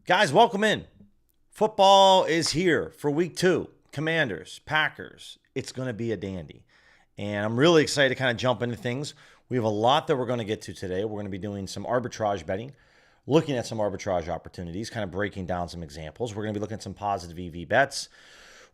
Guys, welcome in. Football is here for week 2. Commanders, Packers. It's going to be a dandy. And I'm really excited to kind of jump into things. We have a lot that we're going to get to today. We're going to be doing some arbitrage betting, looking at some arbitrage opportunities, kind of breaking down some examples. We're going to be looking at some positive EV bets.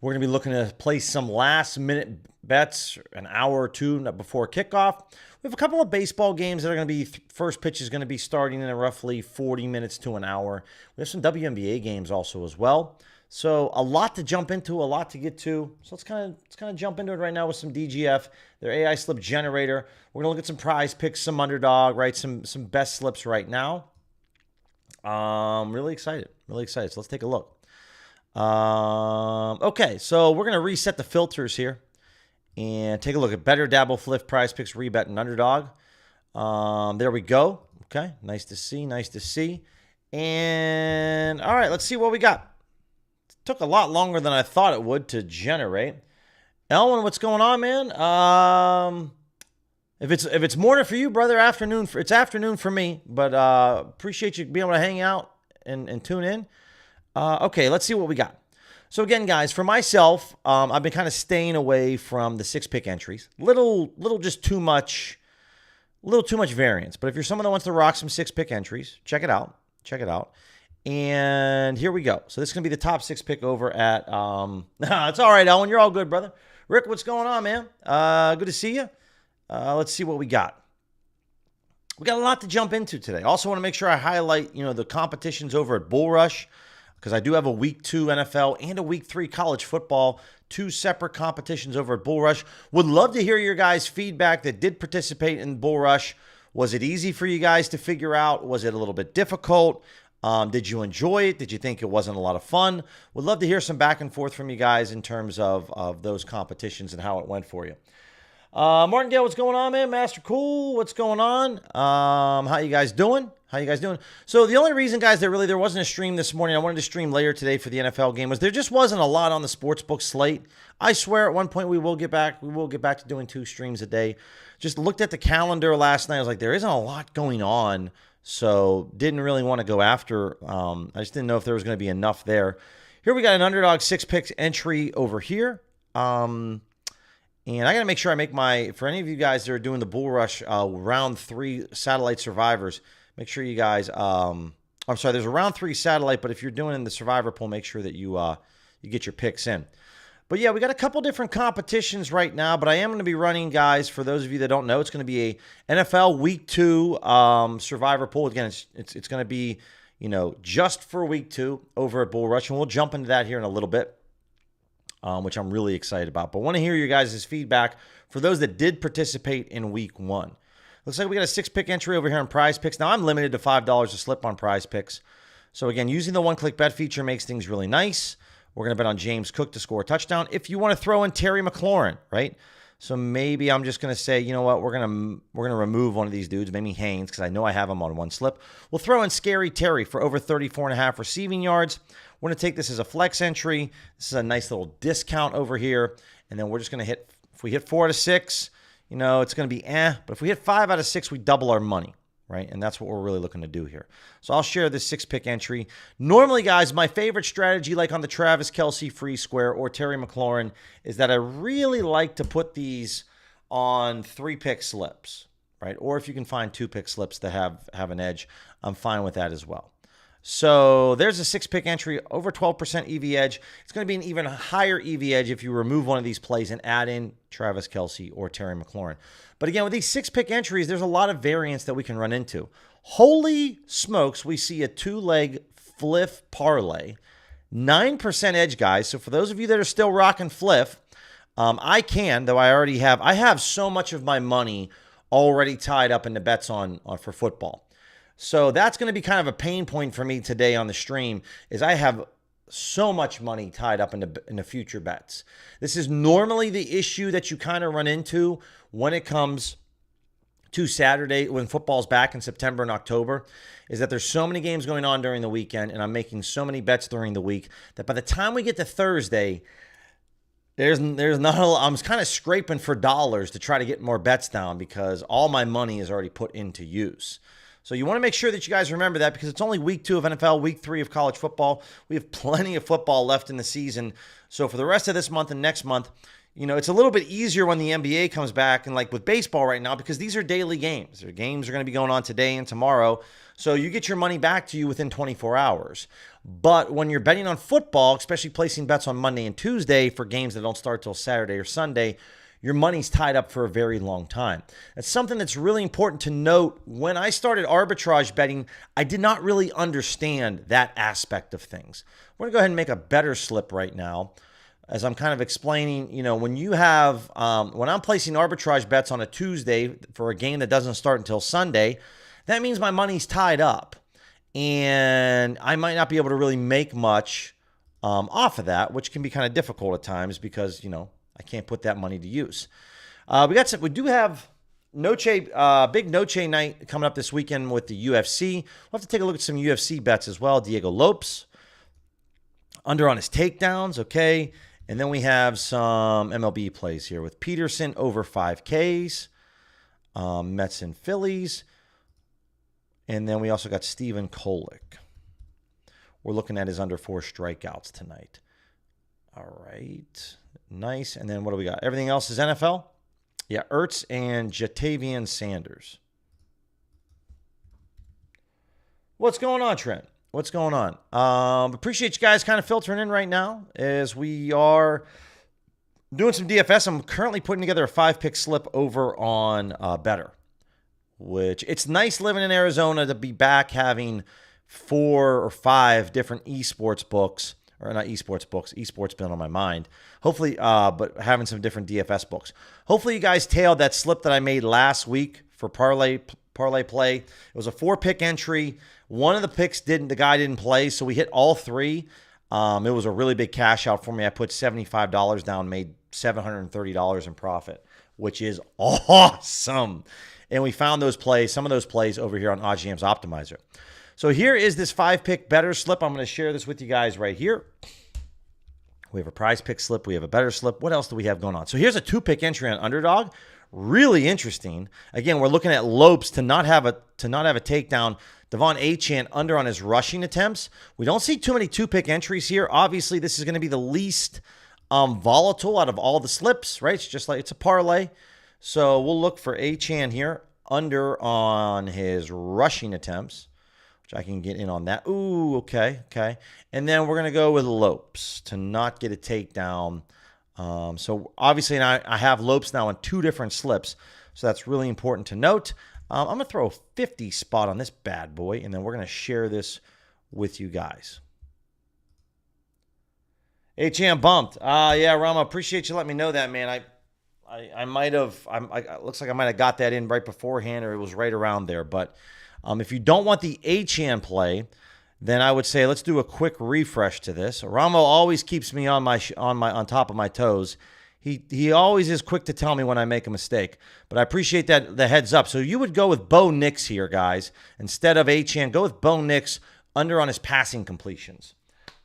We're going to be looking to place some last-minute bets an hour or two before kickoff. We have a couple of baseball games that are going to be, first pitch is going to be starting in roughly 40 minutes to an hour. We have some WNBA games also as well. So a lot to jump into, a lot to get to. So let's kind of jump into it right now with some DGF, their AI slip generator. We're going to look at some PrizePicks, some underdog, right? Some best slips right now. Really excited. So let's take a look. Okay, so we're going to reset the filters here and take a look at better, dabble, flip, PrizePicks, rebet, and underdog. There we go. Okay, nice to see. And all right, let's see what we got. It took a lot longer than I thought it would to generate. Elwin, what's going on, man? If it's morning for you, brother, it's afternoon for me. But appreciate you being able to hang out and tune in. Okay, let's see what we got. So again, guys, for myself, I've been kind of staying away from the 6-pick entries. Little too much variance. But if you're someone that wants to rock some 6-pick entries, check it out. And here we go. So this is going to be the top 6-pick over at, it's all right, Ellen. You're all good, brother. Rick, what's going on, man? Good to see you. Let's see what we got. We got a lot to jump into today. Also want to make sure I highlight, the competitions over at Bull Rush, because I do have a week 2 NFL and a week 3 college football, 2 separate competitions over at Bull Rush. Would love to hear your guys' feedback that did participate in Bull Rush. Was it easy for you guys to figure out? Was it a little bit difficult? Did you enjoy it? Did you think it wasn't a lot of fun? Would love to hear some back and forth from you guys in terms of those competitions and how it went for you. Martingale, what's going on, man? Master Cool, what's going on? How you guys doing? So the only reason, guys, that really there wasn't a stream this morning, I wanted to stream later today for the NFL game, was there just wasn't a lot on the sportsbook slate. I swear at one point we will get back to doing 2 streams a day. Just looked at the calendar last night. I was like, there isn't a lot going on, so didn't really want to go after. I just didn't know if there was going to be enough there. Here we got an underdog 6-pick entry over here. And I got to make sure I make for any of you guys that are doing the Bull Rush round 3 satellite survivors, make sure you guys, I'm sorry, there's a round 3 satellite, but if you're doing in the survivor pool, make sure that you get your picks in. But yeah, we got a couple different competitions right now, but I am going to be running, guys, for those of you that don't know, it's going to be a NFL week 2 survivor pool. Again, it's going to be, just for week 2 over at Bull Rush, and we'll jump into that here in a little bit. Which I'm really excited about. But I want to hear your guys' feedback for those that did participate in week 1. Looks like we got a 6-pick entry over here on PrizePicks. Now, I'm limited to $5 a slip on PrizePicks. So, again, using the one-click bet feature makes things really nice. We're going to bet on James Cook to score a touchdown. If you want to throw in Terry McLaurin, right? So maybe I'm just going to say, you know what, we're going to remove one of these dudes, maybe Haynes, because I know I have him on one slip. We'll throw in Scary Terry for over 34.5 receiving yards. We're going to take this as a flex entry. This is a nice little discount over here. And then we're just going to hit, if we hit 4 out of 6, it's going to be But if we hit 5 out of 6, we double our money, right? And that's what we're really looking to do here. So I'll share this 6-pick entry. Normally, guys, my favorite strategy, like on the Travis Kelce free square or Terry McLaurin, is that I really like to put these on 3-pick slips, right? Or if you can find 2-pick slips that have an edge, I'm fine with that as well. So there's a 6-pick entry, over 12% EV edge. It's going to be an even higher EV edge if you remove one of these plays and add in Travis Kelce or Terry McLaurin. But again, with these 6-pick entries, there's a lot of variance that we can run into. Holy smokes, we see a 2-leg fliff parlay. 9% edge, guys. So for those of you that are still rocking fliff, I have so much of my money already tied up in the bets on for football. So that's going to be kind of a pain point for me today on the stream, is I have so much money tied up in the future bets. This is normally the issue that you kind of run into when it comes to Saturday, when football's back in September and October, is that there's so many games going on during the weekend, and I'm making so many bets during the week that by the time we get to Thursday, there's not a lot. I'm kind of scraping for dollars to try to get more bets down because all my money is already put into use. So you want to make sure that you guys remember that because it's only week 2 of NFL, week 3 of college football. We have plenty of football left in the season. So for the rest of this month and next month, it's a little bit easier when the NBA comes back and like with baseball right now because these are daily games. Their games are going to be going on today and tomorrow. So you get your money back to you within 24 hours. But when you're betting on football, especially placing bets on Monday and Tuesday for games that don't start till Saturday or Sunday, your money's tied up for a very long time. That's something that's really important to note. When I started arbitrage betting, I did not really understand that aspect of things. We're going to go ahead and make a better slip right now. As I'm kind of explaining, when you have, when I'm placing arbitrage bets on a Tuesday for a game that doesn't start until Sunday, that means my money's tied up. And I might not be able to really make much off of that, which can be kind of difficult at times because, I can't put that money to use. We do have big Noche night coming up this weekend with the UFC. We'll have to take a look at some UFC bets as well. Diego Lopes, under on his takedowns, okay. And then we have some MLB plays here with Peterson over 5Ks, Mets and Phillies. And then we also got Steven Kolick. We're looking at his under 4 strikeouts tonight. All right. Nice. And then what do we got? Everything else is NFL? Yeah, Ertz and Jatavian Sanders. What's going on, Trent? What's going on? Appreciate you guys kind of filtering in right now as we are doing some DFS. I'm currently putting together a 5-pick slip over on Better, which it's nice living in Arizona to be back having 4 or 5 different esports books, or not esports books. Esports been on my mind. Hopefully, but having some different DFS books. Hopefully you guys tailed that slip that I made last week for parlay play. It was a 4-pick entry. One of the picks the guy didn't play, so we hit all 3. It was a really big cash out for me. I put $75 down, made $730 in profit, which is awesome. And we found some of those plays over here on OddsJam's Optimizer. So here is this 5-pick better slip. I'm going to share this with you guys right here. We have a prize pick slip. We have a better slip. What else do we have going on? So here's a 2-pick entry on Underdog. Really interesting. Again, we're looking at Lopes to not have a takedown. Devon Achane under on his rushing attempts. We don't see too many 2-pick entries here. Obviously, this is going to be the least volatile out of all the slips, right? It's just like it's a parlay. So we'll look for Achane here under on his rushing attempts, which I can get in on that. Ooh, okay. And then we're going to go with Lopes to not get a takedown. So obviously I have Lopes now on 2 different slips. So that's really important to note. I'm going to throw a 50 spot on this bad boy, and then we're going to share this with you guys. HM bumped. Yeah, Rama, appreciate you letting me know that, man. I might have, looks like I might have got that in right beforehand, or it was right around there. But if you don't want the HM play, then I would say let's do a quick refresh to this. Ramo always keeps me on top of my toes. He always is quick to tell me when I make a mistake, but I appreciate the heads up. So you would go with Bo Nix here, guys. Instead of Achane, go with Bo Nix under on his passing completions.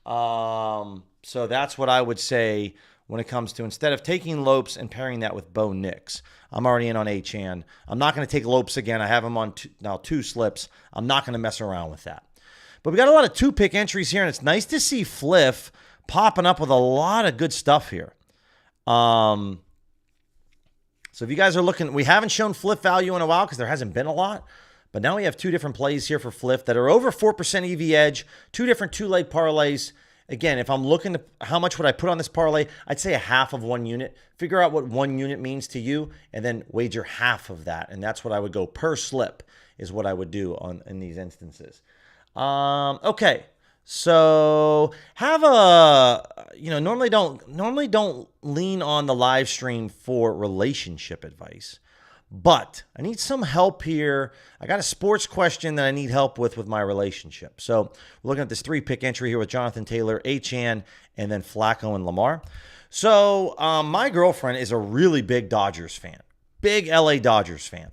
So that's what I would say when it comes to instead of taking Lopes and pairing that with Bo Nix. I'm already in on Achane. I'm not going to take Lopes again. I have him on now 2 slips. I'm not going to mess around with that. But we got a lot of 2-pick entries here, and it's nice to see Fliff popping up with a lot of good stuff here. So if you guys are looking, we haven't shown Fliff value in a while because there hasn't been a lot. But now we have 2 different plays here for Fliff that are over 4% EV edge, 2 different 2-leg parlays. Again, if I'm looking to how much would I put on this parlay, I'd say a half of 1 unit. Figure out what 1 unit means to you, and then wager half of that. And that's what I would go per slip is what I would do in these instances. Okay. So have normally don't lean on the live stream for relationship advice, but I need some help here. I got a sports question that I need help with my relationship. So we're looking at this 3-pick entry here with Jonathan Taylor, Achane, and then Flacco and Lamar. So my girlfriend is a really big Dodgers fan, big LA Dodgers fan.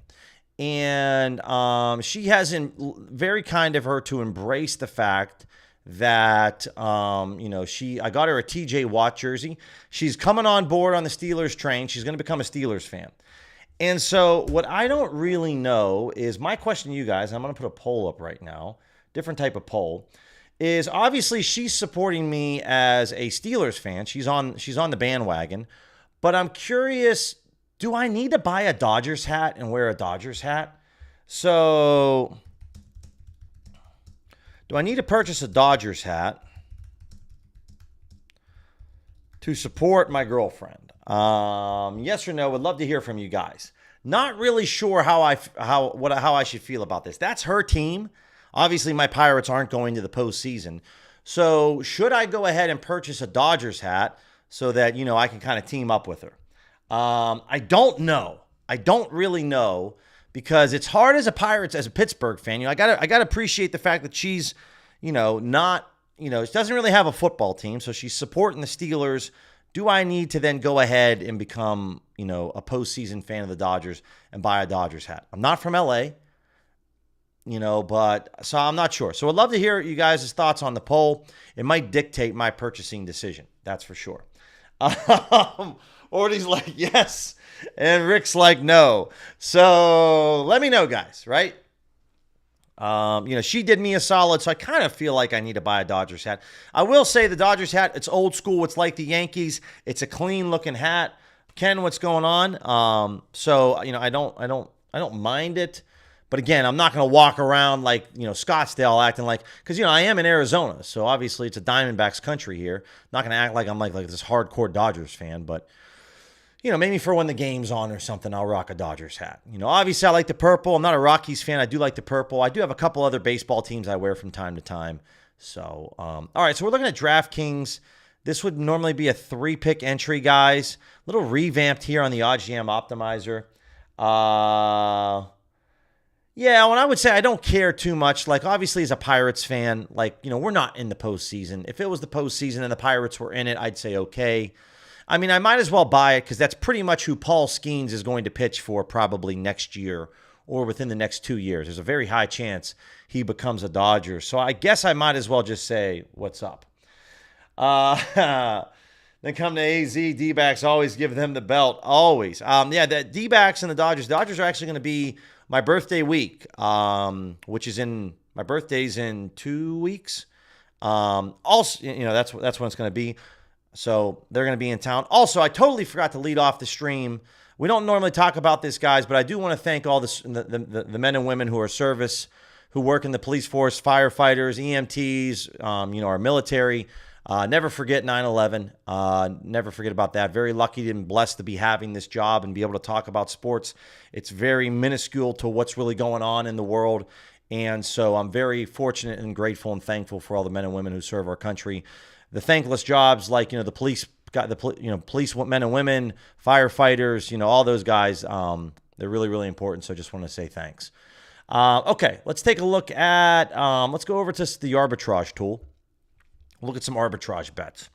And she has very kind of her to embrace the fact that, I got her a TJ Watt jersey. She's coming on board on the Steelers train. She's going to become a Steelers fan. And so what I don't really know is my question to you guys, I'm going to put a poll up right now, different type of poll, is obviously she's supporting me as a Steelers fan. She's on the bandwagon. But I'm curious, do I need to buy a Dodgers hat and wear a Dodgers hat? So do I need to purchase a Dodgers hat to support my girlfriend? Yes or no? Would love to hear from you guys. Not really sure how I should feel about this. That's her team. Obviously, my Pirates aren't going to the postseason. So should I go ahead and purchase a Dodgers hat so that, I can kind of team up with her? I don't know. I don't really know, because it's hard as a Pittsburgh fan. I gotta appreciate the fact that she's, not, she doesn't really have a football team, so she's supporting the Steelers. Do I need to then go ahead and become, a postseason fan of the Dodgers and buy a Dodgers hat? I'm not from LA, but so I'm not sure. So I'd love to hear you guys' thoughts on the poll. It might dictate my purchasing decision. That's for sure. Orty's like, yes. And Rick's like, no. So let me know, guys, right? She did me a solid, so I kind of feel like I need to buy a Dodgers hat. I will say the Dodgers hat, it's old school. It's like the Yankees. It's a clean looking hat. Ken, what's going on? So, I don't mind it. But again, I'm not going to walk around like, Scottsdale acting like, because, I am in Arizona. So obviously it's a Diamondbacks country here. I'm not going to act like I'm like this hardcore Dodgers fan, but maybe for when the game's on or something, I'll rock a Dodgers hat. Obviously I like the purple. I'm not a Rockies fan. I do like the purple. I do have a couple other baseball teams I wear from time to time. So, all right. So we're looking at DraftKings. This would normally be a 3-pick entry, guys. A little revamped here on the OddsJam optimizer. Yeah, when I would say I don't care too much, like obviously as a Pirates fan, like, we're not in the postseason. If it was the postseason and the Pirates were in it, I'd say okay. I mean, I might as well buy it because that's pretty much who Paul Skeens is going to pitch for probably next year or within the next 2 years. There's a very high chance he becomes a Dodger. So I guess I might as well just say, what's up? Then come to AZ, D-backs, always give them the belt, always. The D-backs and the Dodgers. Dodgers are actually going to be my birthday week, which is my birthday's in 2 weeks. Also, that's when it's going to be. So they're going to be in town. Also, I totally forgot to lead off the stream. We don't normally talk about this, guys, but I do want to thank all the men and women who are service, who work in the police force, firefighters, EMTs, our military. Never forget 9/11. Never forget about that. Very lucky and blessed to be having this job and be able to talk about sports. It's very minuscule to what's really going on in the world. And so I'm very fortunate and grateful and thankful for all the men and women who serve our country. The thankless jobs like, the police, police men and women, firefighters, all those guys, they're really, really important. So I just want to say thanks. Okay, let's take a look at, let's go over to the arbitrage tool. Look at some arbitrage bets.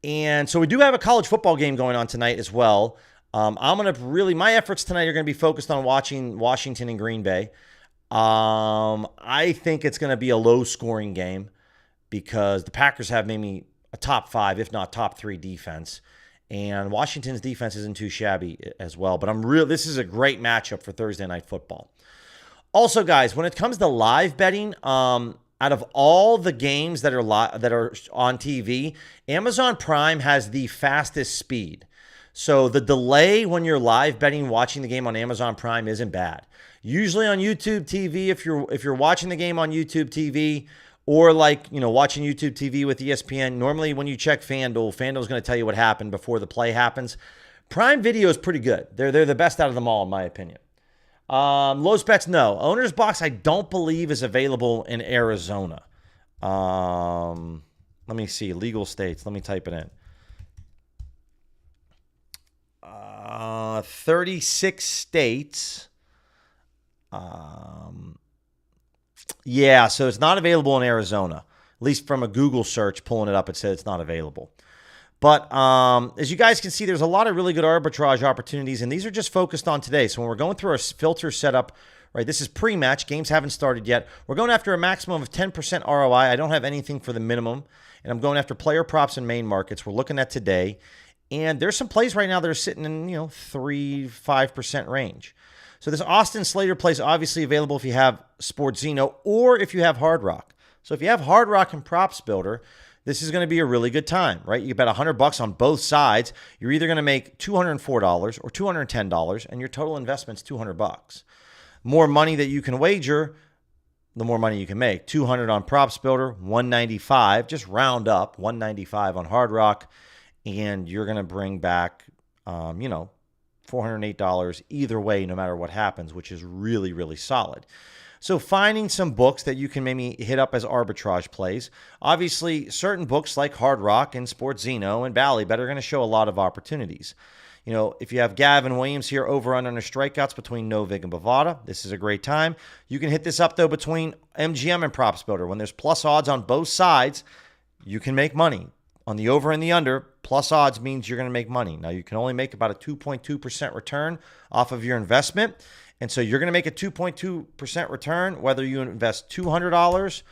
And so we do have a college football game going on tonight as well. My efforts tonight are going to be focused on watching Washington and Green Bay. I think it's going to be a low scoring game because the Packers have maybe a top 5, if not top 3 defense. And Washington's defense isn't too shabby as well. But this is a great matchup for Thursday Night Football. Also, guys, when it comes to live betting, out of all the games that are on TV, Amazon Prime has the fastest speed. So the delay when you're live betting, watching the game on Amazon Prime isn't bad. Usually on YouTube TV, if you're watching the game on YouTube TV, or watching YouTube TV with ESPN, normally when you check FanDuel's going to tell you what happened before the play happens. Prime Video is pretty good. They're the best out of them all, in my opinion. Lowe's bets, no. Owner's box, I don't believe is available in Arizona. Let me see. Legal states. Let me type it in. 36 states. Yeah, so it's not available in Arizona. At least from a Google search, pulling it up, it said it's not available. But as you guys can see, there's a lot of really good arbitrage opportunities, and these are just focused on today. So when we're going through our filter setup, right, this is pre-match. Games haven't started yet. We're going after a maximum of 10% ROI. I don't have anything for the minimum, and I'm going after player props and main markets. We're looking at today. And there's some plays right now that are sitting in, 3-5% range. So this Austin Slater play is obviously available if you have Sportzino or if you have Hard Rock. So if you have Hard Rock and Props Builder, this is going to be a really good time, right? You bet $100 on both sides. You're either going to make $204 or $210, and your total investment's $200. More money that you can wager, the more money you can make. $200 on Props Builder, $195, just round up, $195 on Hard Rock, and you're going to bring back, $408 either way, no matter what happens, which is really, really solid. So finding some books that you can maybe hit up as arbitrage plays. Obviously, certain books like Hard Rock and Sportzino and Ballybet are going to show a lot of opportunities. If you have Gavin Williams here over under strikeouts between Novik and Bovada, this is a great time. You can hit this up, though, between MGM and Props Builder. When there's plus odds on both sides, you can make money. On the over and the under, plus odds means you're going to make money. Now, you can only make about a 2.2% return off of your investment. And so you're going to make a 2.2% return whether you invest $200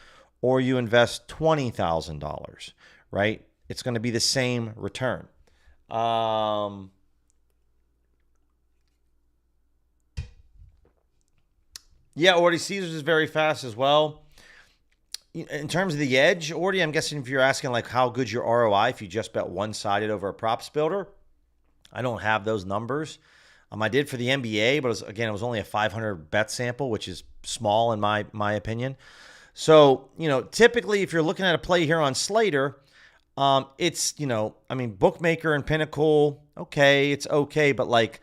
or you invest $20,000, right? It's going to be the same return. Ordy Caesars is very fast as well. In terms of the edge, Ordy, I'm guessing if you're asking like how good your ROI if you just bet one-sided over a Props Builder, I don't have those numbers. I did for the NBA, but it was only a 500 bet sample, which is small in my opinion. So, typically if you're looking at a play here on Slater, it's, Bookmaker and Pinnacle, okay, it's okay, but like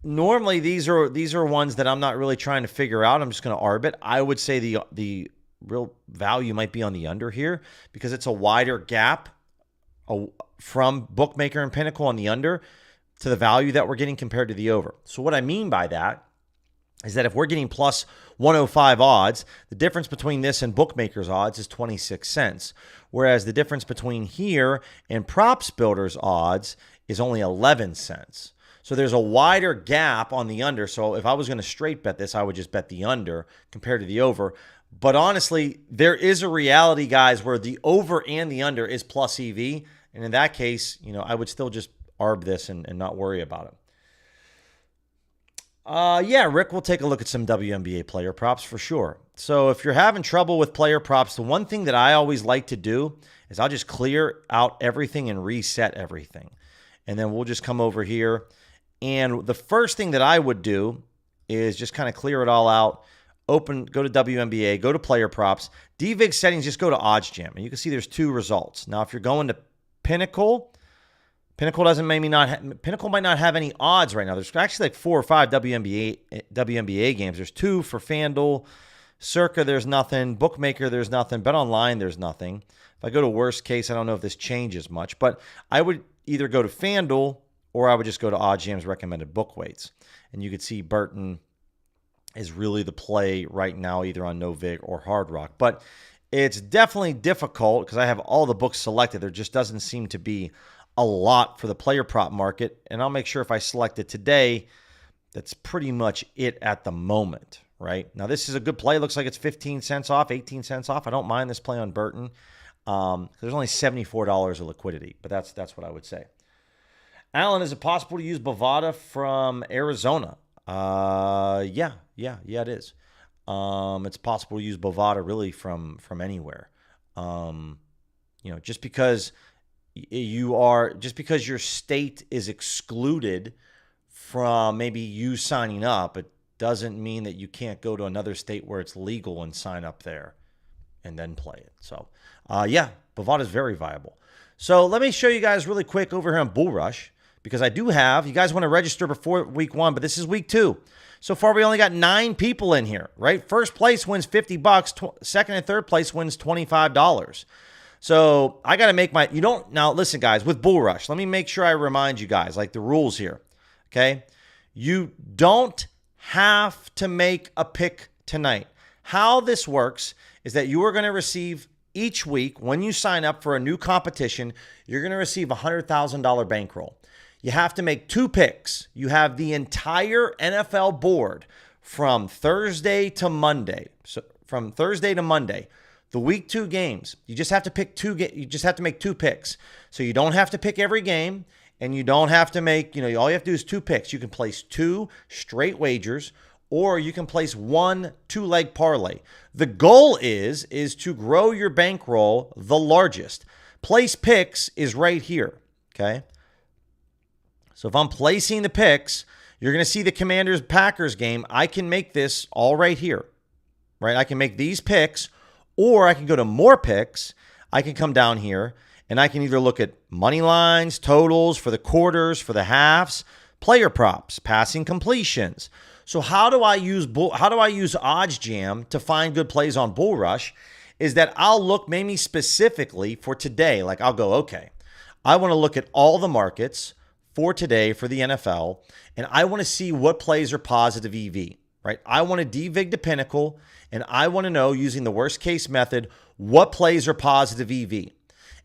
normally these are ones that I'm not really trying to figure out. I'm just going to arbit. I would say the real value might be on the under here because it's a wider gap from Bookmaker and Pinnacle on the under to the value that we're getting compared to the over. So what I mean by that is that if we're getting plus 105 odds, the difference between this and Bookmaker's odds is 26 cents, whereas the difference between here and Props Builder's odds is only 11 cents. So there's a wider gap on the under. So if I was going to straight bet this, I would just bet the under compared to the over. But honestly, there is a reality, guys, where the over and the under is plus EV. And in that case, I would still just arb this and not worry about it. Rick, we'll take a look at some WNBA player props for sure. So if you're having trouble with player props, the one thing that I always like to do is I'll just clear out everything and reset everything. And then we'll just come over here. And the first thing that I would do is just kind of clear it all out. Go to WNBA, go to player props. DVIG settings, just go to odds jam. And you can see there's two results. Now, if you're going to Pinnacle might not have any odds right now. There's actually like 4 or 5 WNBA games. There's 2 for FanDuel. Circa, there's nothing. Bookmaker, there's nothing. BetOnline, there's nothing. If I go to worst case, I don't know if this changes much. But I would either go to FanDuel or I would just go to OddsJam's recommended book weights. And you could see Burton is really the play right now, either on Novik or Hard Rock. But it's definitely difficult because I have all the books selected. There just doesn't seem to be a lot for the player prop market. And I'll make sure if I select it today, that's pretty much it at the moment, right? Now, this is a good play. Looks like it's 15 cents off, 18 cents off. I don't mind this play on Burton. There's only $74 of liquidity, but that's what I would say. Alan, is it possible to use Bovada from Arizona? Yeah, it is. It's possible to use Bovada really from anywhere. Just because your state is excluded from maybe you signing up, it doesn't mean that you can't go to another state where it's legal and sign up there and then play it. So, Bovada is very viable. So let me show you guys really quick over here on Bull Rush, because I do have, you guys want to register before week 1, but this is week 2. So far, we only got 9 people in here, right? First place wins $50. Second and third place wins $25. So I got to make now listen, guys, with Bull Rush, let me make sure I remind you guys, like the rules here, okay? You don't have to make a pick tonight. How this works is that you are going to receive each week, when you sign up for a new competition, you're going to receive a $100,000 bankroll. You have to make 2 picks. You have the entire NFL board from Thursday to Monday. So from Thursday to Monday, the week 2 games, you just have to pick 2. You just have to make 2 picks. So you don't have to pick every game, and you don't have to make, all you have to do is 2 picks. You can place 2 straight wagers, or you can place 1 2-leg parlay. The goal is to grow your bankroll the largest. Place picks is right here, okay? So if I'm placing the picks, you're going to see the Commanders-Packers game. I can make this all right here, right? I can make these picks, or I can go to more picks. I can come down here, and I can either look at money lines, totals for the quarters, for the halves, player props, passing completions. So how do I use Odds Jam to find good plays on Bull Rush? Is that I'll look maybe specifically for today. Like I'll go, okay, I want to look at all the markets for today for the NFL, and I want to see what plays are positive EV, right? I want to devig to Pinnacle, and I want to know, using the worst case method, what plays are positive EV.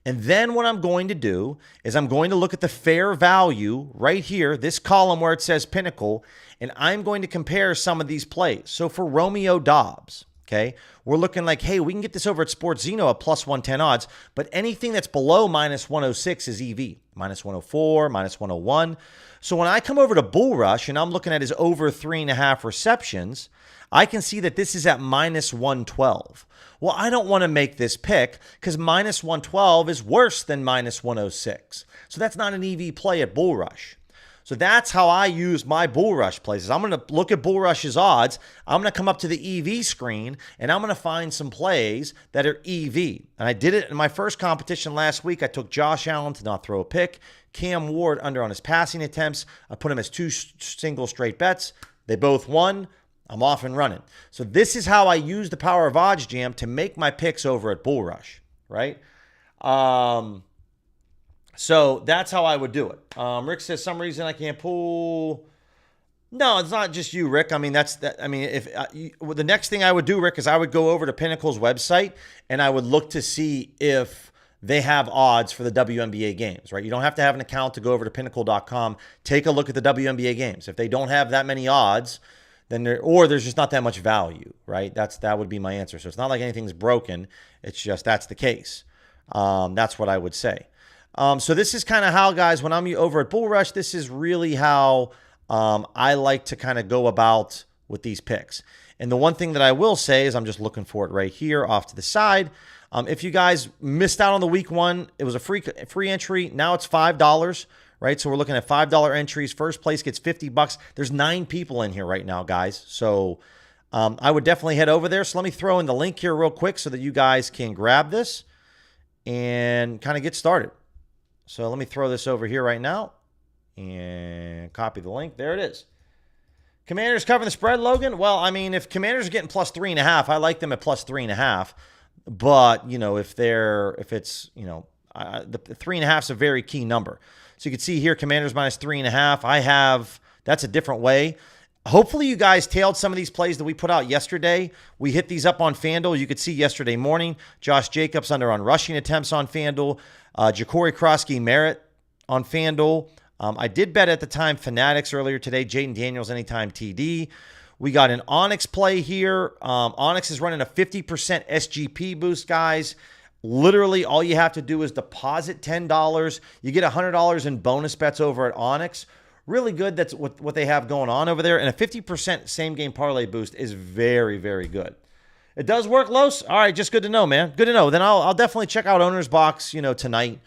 And then what I'm going to do is I'm going to look at the fair value right here, this column where it says Pinnacle, and I'm going to compare some of these plays. So for Romeo Dobbs, okay, we're looking like, hey, we can get this over at Sports Zeno at plus 110 odds, but anything that's below minus 106 is EV, minus 104, minus 101. So when I come over to Bull Rush and I'm looking at his over 3.5 receptions, I can see that this is at minus 112. Well, I don't want to make this pick because minus 112 is worse than minus 106. So that's not an EV play at Bull Rush. So that's how I use my Bull Rush plays. I'm going to look at Bull Rush's odds. I'm going to come up to the EV screen, and I'm going to find some plays that are EV. And I did it in my first competition last week. I took Josh Allen to not throw a pick, Cam Ward under on his passing attempts. I put him as 2 single straight bets. They both won. I'm off and running. So this is how I use the power of Odds Jam to make my picks over at Bull Rush, right? So that's how I would do it. Rick says, some reason I can't pull. No, it's not just you, Rick. I mean, the next thing I would do, Rick, is I would go over to Pinnacle's website and I would look to see if they have odds for the WNBA games, right? You don't have to have an account to go over to pinnacle.com. Take a look at the WNBA games. If they don't have that many odds, then there's just not that much value, right? That would be my answer. So it's not like anything's broken. It's just that's the case. That's what I would say. So this is kind of how, guys, when I'm over at Bull Rush, this is really how I like to kind of go about with these picks. And the one thing that I will say is I'm just looking for it right here off to the side. If you guys missed out on the week 1, it was a free entry. Now it's $5. Right, so we're looking at $5 entries. First place gets $50. There's 9 people in here right now, guys. So I would definitely head over there. So let me throw in the link here real quick so that you guys can grab this and kind of get started. So let me throw this over here right now and copy the link. There it is. Commanders covering the spread, Logan. Well, I mean, if Commanders are getting plus 3.5, I like them at plus 3.5. But if it's the 3.5 is a very key number. So you can see here, Commanders minus 3.5. That's a different way. Hopefully you guys tailed some of these plays that we put out yesterday. We hit these up on FanDuel. You could see yesterday morning, Josh Jacobs under on rushing attempts on FanDuel. Ja'Cory Krosky Merritt on FanDuel. I did bet at the time Fanatics earlier today. Jaden Daniels anytime TD. We got an Onyx play here. Onyx is running a 50% SGP boost, guys. Literally, all you have to do is deposit $10. You get $100 in bonus bets over at Onyx. Really good. That's what they have going on over there. And a 50% same-game parlay boost is very, very good. It does work, Los? All right, just good to know, man. Good to know. Then I'll definitely check out Owner's Box, tonight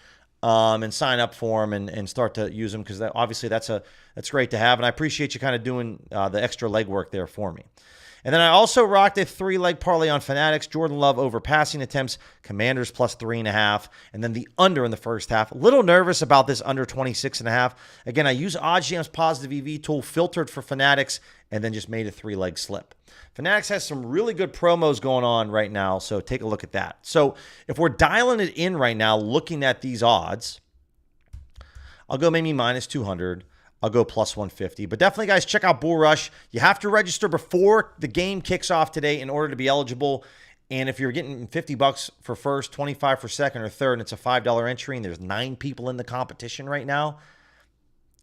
and sign up for them and start to use them because obviously that's great to have. And I appreciate you kind of doing the extra legwork there for me. And then I also rocked a 3-leg parlay on Fanatics. Jordan Love over passing attempts. Commanders plus 3.5. And then the under in the first half. A little nervous about this under 26.5. Again, I use Odds Jam's positive EV tool, filtered for Fanatics, and then just made a 3-leg slip. Fanatics has some really good promos going on right now, so take a look at that. So if we're dialing it in right now, looking at these odds, I'll go maybe minus 200. I'll go plus 150. But definitely, guys, check out Bull Rush. You have to register before the game kicks off today in order to be eligible. And if you're getting $50 for first, 25 for second or third, and it's a $5 entry, and there's 9 people in the competition right now,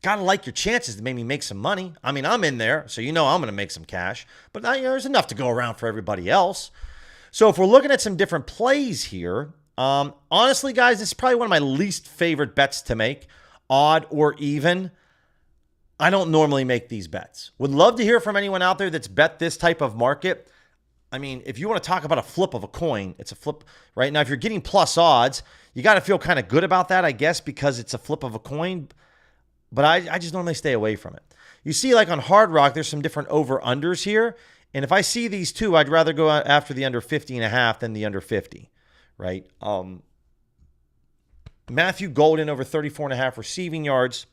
gotta like your chances to maybe make some money. I mean, I'm in there, so I'm going to make some cash. But there's enough to go around for everybody else. So if we're looking at some different plays here, honestly, guys, this is probably one of my least favorite bets to make. odd or even, I don't normally make these bets. Would love to hear from anyone out there that's bet this type of market. I mean, if you want to talk about a flip of a coin, it's a flip right now. If you're getting plus odds, you got to feel kind of good about that, I guess, because it's a flip of a coin. But I just normally stay away from it. You see, like on Hard Rock, there's some different over-unders here. And if I see these two, I'd rather go after the under 50.5 than the under 50, right? Matthew Golden over 34.5 receiving yards.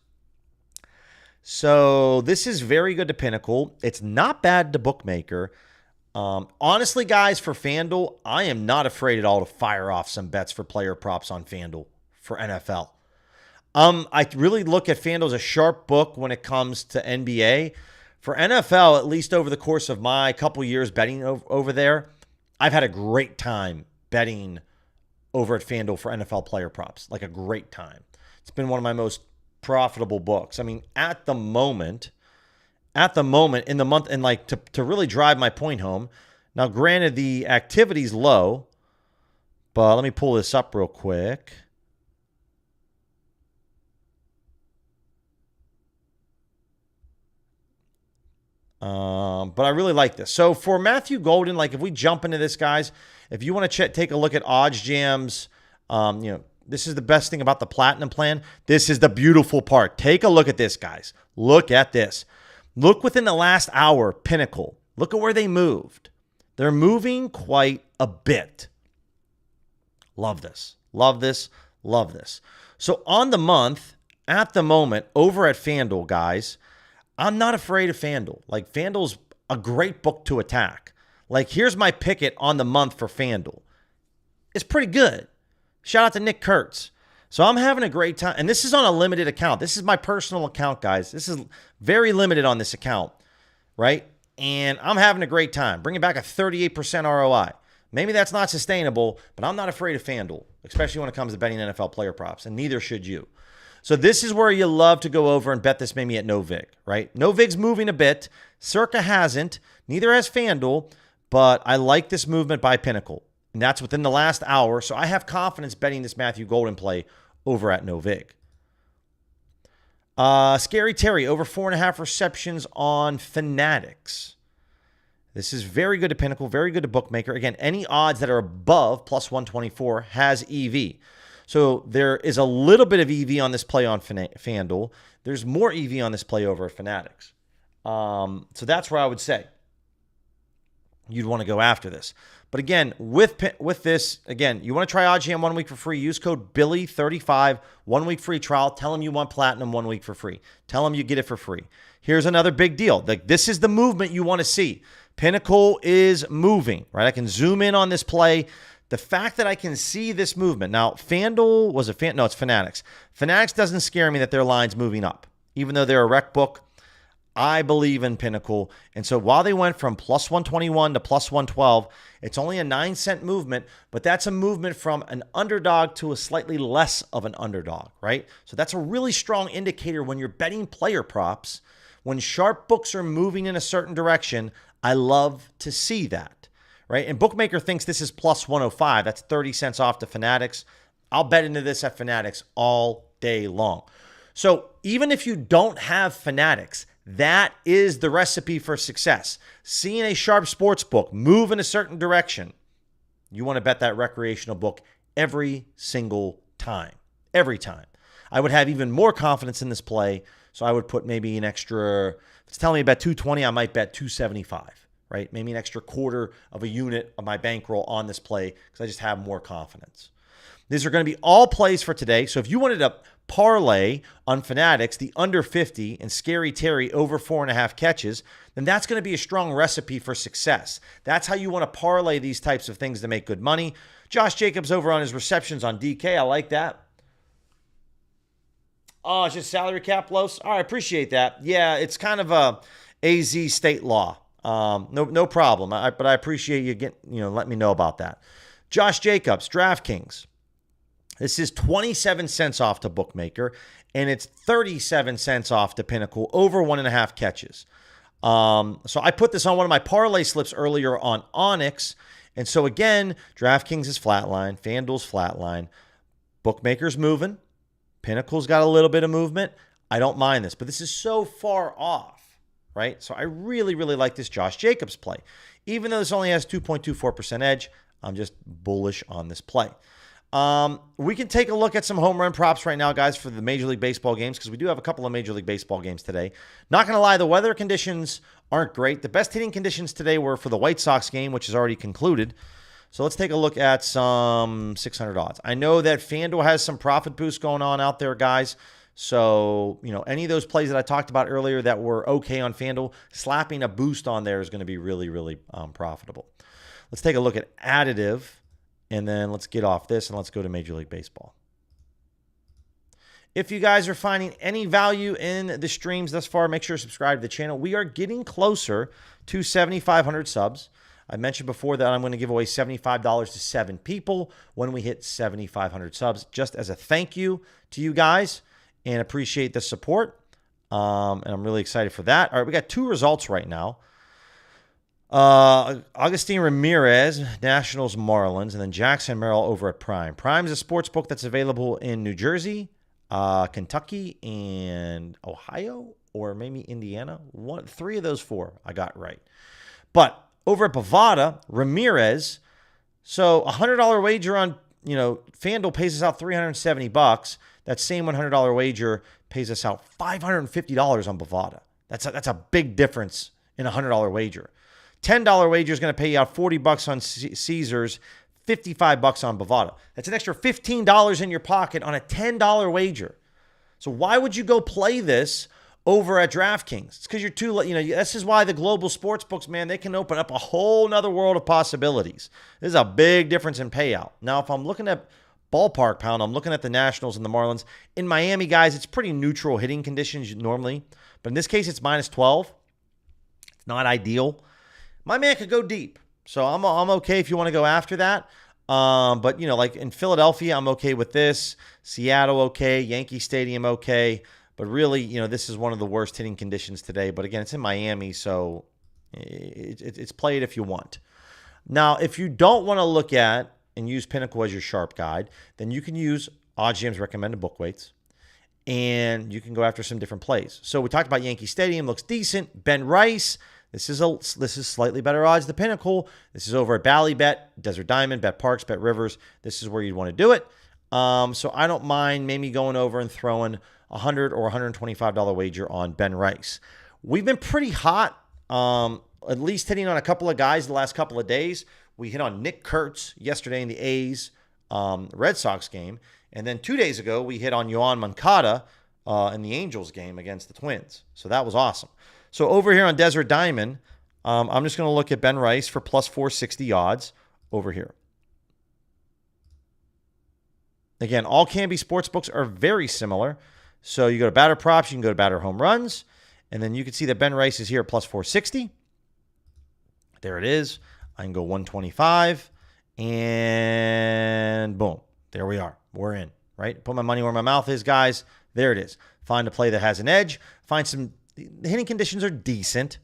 So this is very good to Pinnacle. It's not bad to Bookmaker. Honestly, guys, for FanDuel, I am not afraid at all to fire off some bets for player props on FanDuel for NFL. I really look at FanDuel as a sharp book when it comes to NBA. For NFL, at least over the course of my couple years betting over there, I've had a great time betting over at FanDuel for NFL player props. Like a great time. It's been one of my most profitable books. I mean, at the moment in the month, and like to really drive my point home. Now, granted, the activity's low, but let me pull this up real quick. But I really like this. So for Matthew Golden, like if we jump into this, guys, if you want to take a look at Odds Jams, this is the best thing about the Platinum plan. This is the beautiful part. Take a look at this, guys. Look at this. Look within the last hour, Pinnacle. Look at where they moved. They're moving quite a bit. Love this. Love this. Love this. So on the month, at the moment, over at FanDuel, guys, I'm not afraid of FanDuel. Like, FanDuel's a great book to attack. Like, here's my picket on the month for FanDuel. It's pretty good. Shout out to Nick Kurtz. So I'm having a great time. And this is on a limited account. This is my personal account, guys. This is very limited on this account, right? And I'm having a great time. Bringing back a 38% ROI. Maybe that's not sustainable, but I'm not afraid of FanDuel, especially when it comes to betting NFL player props, and neither should you. So this is where you love to go over and bet this maybe at no vig, right? No vig's moving a bit. Circa hasn't. Neither has FanDuel, but I like this movement by Pinnacle. And that's within the last hour. So I have confidence betting this Matthew Golden play over at no vig. Scary Terry, over 4.5 receptions on Fanatics. This is very good to Pinnacle, very good to Bookmaker. Again, any odds that are above plus 124 has EV. So there is a little bit of EV on this play on FanDuel. There's more EV on this play over at Fanatics. So that's where I would say you'd want to go after this. But again, with this, again, you want to try OddsJam 1 week for free. Use code Billy35, 1 week free trial. Tell them you want Platinum 1 week for free. Tell them you get it for free. Here's another big deal. Like, this is the movement you want to see. Pinnacle is moving, right? I can zoom in on this play. The fact that I can see this movement. Now, FanDuel was a no, it's Fanatics. Fanatics doesn't scare me that their line's moving up. Even though they're a rec book, I believe in Pinnacle. And so while they went from plus 121 to plus 112, it's only a 9-cent movement, but that's a movement from an underdog to a slightly less of an underdog, right? So that's a really strong indicator when you're betting player props. When sharp books are moving in a certain direction, I love to see that. Right? And Bookmaker thinks this is plus 105. That's 30 cents off to Fanatics. I'll bet into this at Fanatics all day long. So even if you don't have Fanatics, that is the recipe for success. Seeing a sharp sports book move in a certain direction, you want to bet that recreational book every single time. Every time. I would have even more confidence in this play, so I would put maybe an extra, if it's telling me about 220, I might bet 275. Right? Maybe an extra quarter of a unit of my bankroll on this play because I just have more confidence. These are going to be all plays for today. So if you wanted to parlay on Fanatics, the under 50 and Scary Terry over 4.5 catches, then that's going to be a strong recipe for success. That's how you want to parlay these types of things to make good money. Josh Jacobs over on his receptions on DK. I like that. Oh, it's just salary cap lows. All right, appreciate that. Yeah, it's kind of a AZ state law. No problem. But I appreciate you let me know about that. Josh Jacobs, DraftKings. This is 27 cents off to Bookmaker, and it's 37 cents off to Pinnacle, over 1.5 catches. So I put this on one of my parlay slips earlier on Onyx. And so again, DraftKings is flatline, FanDuel's flatline, Bookmaker's moving, Pinnacle's got a little bit of movement. I don't mind this, but this is so far off, right? So I really, really like this Josh Jacobs play. Even though this only has 2.24% edge, I'm just bullish on this play. We can take a look at some home run props right now, guys, for the Major League Baseball games, because we do have a couple of Major League Baseball games today. Not going to lie, the weather conditions aren't great. The best hitting conditions today were for the White Sox game, which is already concluded. So let's take a look at some 600 odds. I know that FanDuel has some profit boost going on out there, guys. So, any of those plays that I talked about earlier that were okay on FanDuel, slapping a boost on there is going to be really, really profitable. Let's take a look at additive, and then let's get off this and let's go to Major League Baseball. If you guys are finding any value in the streams thus far, make sure to subscribe to the channel. We are getting closer to 7,500 subs. I mentioned before that I'm going to give away $75 to 7 people when we hit 7,500 subs, just as a thank you to you guys, and appreciate the support. And I'm really excited for that. All right, we got 2 results right now. Augustine Ramirez, Nationals Marlins, and then Jackson Merrill over at Prime. Prime is a sports book that's available in New Jersey, Kentucky, and Ohio, or maybe Indiana. 3 of those 4 I got right. But over at Bovada, Ramirez, so a $100 wager on, FanDuel pays us out $370. That same $100 wager pays us out $550 on Bovada. That's a big difference in a $100 wager. $10 wager is going to pay you out $40 on Caesars, $55 on Bovada. That's an extra $15 in your pocket on a $10 wager. So why would you go play this over at DraftKings? It's because you're too, this is why the global sports books, man, they can open up a whole nother world of possibilities. This is a big difference in payout. Now, if I'm looking at ballpark pound, I'm looking at the Nationals and the Marlins. In Miami, guys, it's pretty neutral hitting conditions normally. But in this case, it's minus 12. It's not ideal. My man could go deep. So I'm okay if you want to go after that. But, like in Philadelphia, I'm okay with this. Seattle, okay. Yankee Stadium, okay. But really, this is one of the worst hitting conditions today. But again, it's in Miami, so it's play it if you want. Now, if you don't want to look at and use Pinnacle as your sharp guide, then you can use OddsJam's recommended book weights, and you can go after some different plays. So we talked about Yankee Stadium, looks decent. Ben Rice, this is slightly better odds than Pinnacle. This is over at Ballybet, Desert Diamond, Bet Parks, Bet Rivers. This is where you'd want to do it. So I don't mind maybe going over and throwing $100 or $125 wager on Ben Rice. We've been pretty hot, at least hitting on a couple of guys the last couple of days. We hit on Nick Kurtz yesterday in the A's Red Sox game. And then 2 days ago, we hit on Yoan Moncada in the Angels game against the Twins. So that was awesome. So over here on Desert Diamond, I'm just going to look at Ben Rice for plus 460 odds over here. Again, all Canby sportsbooks are very similar. So you go to batter props, you can go to batter home runs, and then you can see that Ben Rice is here at plus 460. There it is. I can go 125, and boom. There we are. We're in, right? Put my money where my mouth is, guys. There it is. Find a play that has an edge. Find some, the hitting conditions are decent,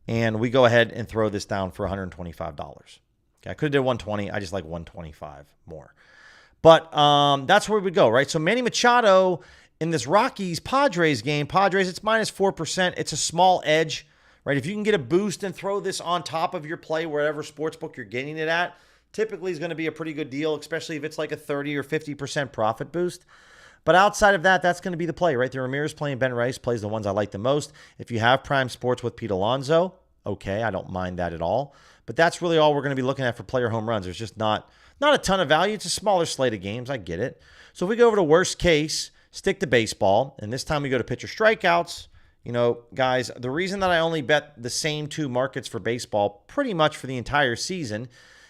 and we go ahead and throw this down for $125. Okay, I could have did 120. I just like 125 more. But that's where we go, right? So Manny Machado in this Rockies-Padres game, it's minus 4%. It's a small edge, right? If you can get a boost and throw this on top of your play, wherever sportsbook you're getting it at, typically is going to be a pretty good deal, especially if it's like a 30 or 50% profit boost. But outside of that, that's going to be the play, right? The Ramirez playing Ben Rice plays the ones I like the most. If you have Prime Sports with Pete Alonso, okay, I don't mind that at all. But that's really all we're going to be looking at for player home runs. There's just not a ton of value. It's a smaller slate of games. I get it. So if we go over to worst case, stick to baseball, and this time we go to pitcher strikeouts. Guys, the reason that I only bet the same 2 markets for baseball pretty much for the entire season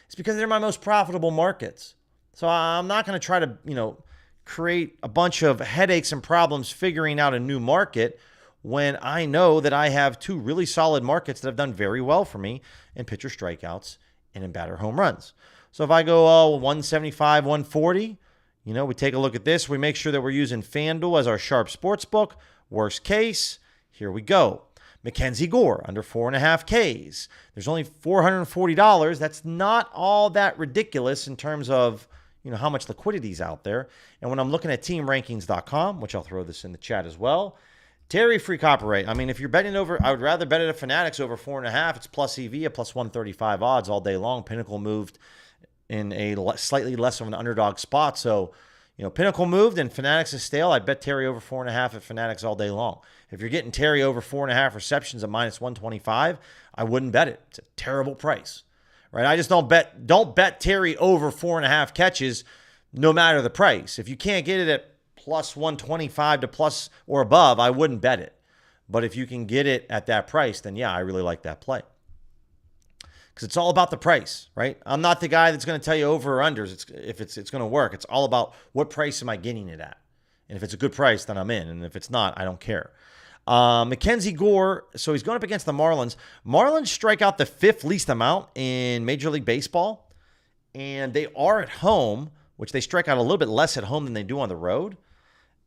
is because they're my most profitable markets. So I'm not going to try to, create a bunch of headaches and problems figuring out a new market when I know that I have 2 really solid markets that have done very well for me in pitcher strikeouts and in batter home runs. So if I go 175, 140, we take a look at this. We make sure that we're using FanDuel as our sharp sports book. Worst case, here we go. Mackenzie Gore, under 4.5 Ks. There's only $440. That's not all that ridiculous in terms of, how much liquidity is out there. And when I'm looking at teamrankings.com, which I'll throw this in the chat as well, Terry free copper rate. I mean, if you're betting over, I would rather bet it at Fanatics over 4.5. It's plus EV at plus 135 odds all day long. Pinnacle moved in a slightly less of an underdog spot. So, Pinnacle moved and Fanatics is stale. I bet Terry over 4.5 at Fanatics all day long. If you're getting Terry over 4.5 receptions at minus 125, I wouldn't bet it. It's a terrible price, right? I just don't bet Terry over 4.5 catches no matter the price. If you can't get it at plus 125 to plus or above, I wouldn't bet it. But if you can get it at that price, then yeah, I really like that play. Because it's all about the price, right? I'm not the guy that's going to tell you over or unders. If it's going to work. It's all about what price am I getting it at. And if it's a good price, then I'm in. And if it's not, I don't care. Mackenzie Gore, so he's going up against the Marlins. Marlins strike out the 5th least amount in Major League Baseball. And they are at home, which they strike out a little bit less at home than they do on the road.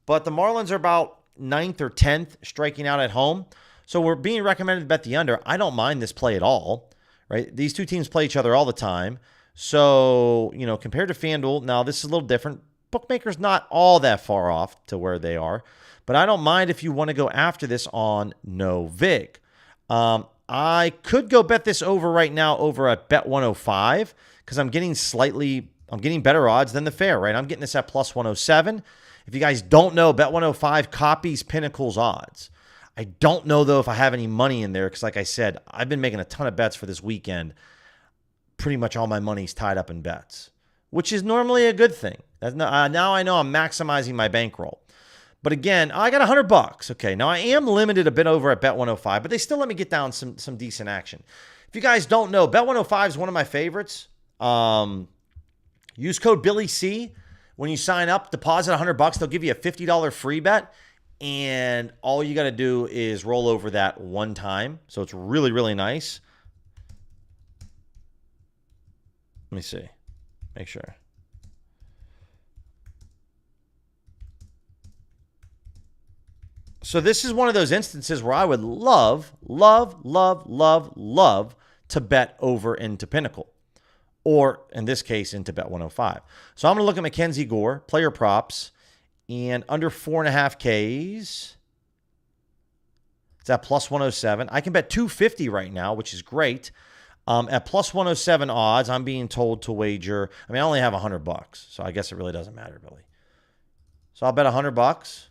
But the Marlins are about 9th or 10th striking out at home. So we're being recommended to bet the under. I don't mind this play at all, right? These two teams play each other all the time. So, compared to FanDuel, now this is a little different. Bookmaker's not all that far off to where they are. But I don't mind if you want to go after this on no vig. I could go bet this over right now over at bet 105 because I'm getting better odds than the fair, right? I'm getting this at plus 107. If you guys don't know, bet 105 copies Pinnacle's odds. I don't know, though, if I have any money in there because, like I said, I've been making a ton of bets for this weekend. Pretty much all my money's tied up in bets, which is normally a good thing. Now I know I'm maximizing my bankroll. But again, I got $100. Okay, now I am limited a bit over at bet 105, but they still let me get down some decent action. If you guys don't know, bet 105 is one of my favorites. Use code BillyC when you sign up. Deposit $100. They'll give you a $50 free bet, and all you got to do is roll over that one time. So it's really, really nice. Let me see. Make sure. So this is one of those instances where I would love to bet over into Pinnacle, or in this case, into bet 105. So I'm going to look at Mackenzie Gore, player props, and under 4.5 Ks. It's at plus 107. I can bet 250 right now, which is great. At plus 107 odds, I'm being told to wager. I only have $100, so I guess it really doesn't matter, Billy. So I'll bet $100.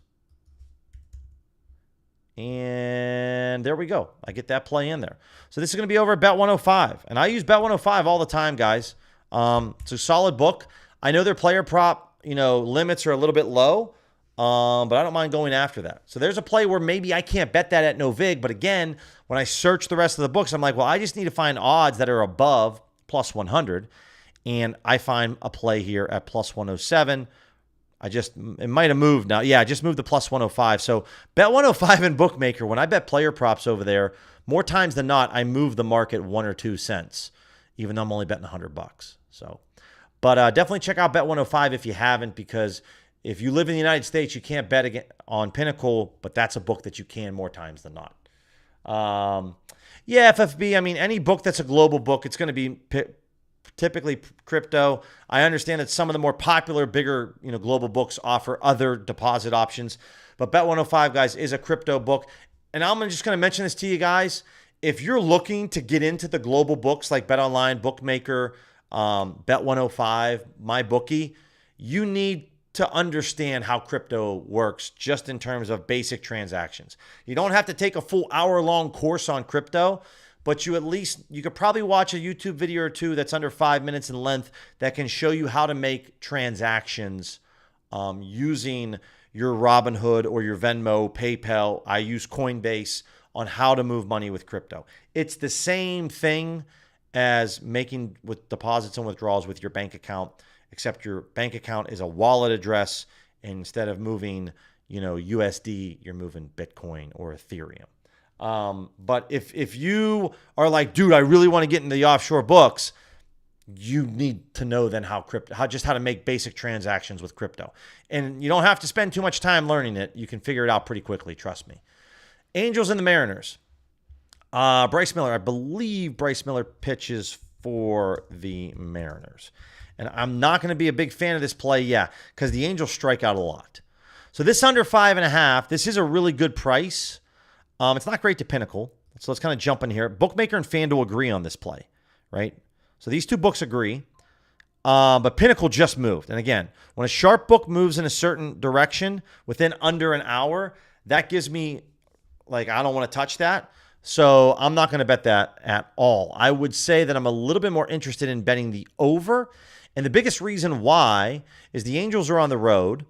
And there we go. I get that play in there. So this is going to be over at bet 105. And I use bet 105 all the time, guys. It's a solid book. I know their player prop, limits are a little bit low, but I don't mind going after that. So there's a play where maybe I can't bet that at no vig. But again, when I search the rest of the books, I'm like, well, I just need to find odds that are above plus 100. And I find a play here at plus 107. It might have moved now. Yeah, I just moved to plus 105. So bet 105 in Bookmaker, when I bet player props over there, more times than not, I move the market 1 or 2 cents, even though I'm only betting $100. So, but definitely check out bet 105 if you haven't, because if you live in the United States, you can't bet again on Pinnacle, but that's a book that you can more times than not. Yeah, FFB, any book that's a global book, it's going to be typically crypto. I understand that some of the more popular, bigger, global books offer other deposit options, but Bet 105, guys, is a crypto book. And I'm just going to mention this to you guys. If you're looking to get into the global books like BetOnline, Bookmaker, Bet 105, MyBookie, you need to understand how crypto works just in terms of basic transactions. You don't have to take a full hour-long course on crypto, but you could probably watch a YouTube video or two that's under 5 minutes in length that can show you how to make transactions using your Robinhood or your Venmo, PayPal. I use Coinbase on how to move money with crypto. It's the same thing as making with deposits and withdrawals with your bank account, except your bank account is a wallet address. And instead of moving, USD, you're moving Bitcoin or Ethereum. But if you are like, dude, I really want to get into the offshore books, you need to know then how to make basic transactions with crypto. And you don't have to spend too much time learning it. You can figure it out pretty quickly. Trust me. Angels and the Mariners. Bryce Miller. I believe Bryce Miller pitches for the Mariners. And I'm not going to be a big fan of this play, because the Angels strike out a lot. So this under 5.5, this is a really good price. It's not great to Pinnacle. So let's kind of jump in here. Bookmaker and FanDuel agree on this play, right? So these two books agree. But Pinnacle just moved. And again, when a sharp book moves in a certain direction within under an hour, that gives me, like, I don't want to touch that. So I'm not going to bet that at all. I would say that I'm a little bit more interested in betting the over. And the biggest reason why is the Angels are on the road,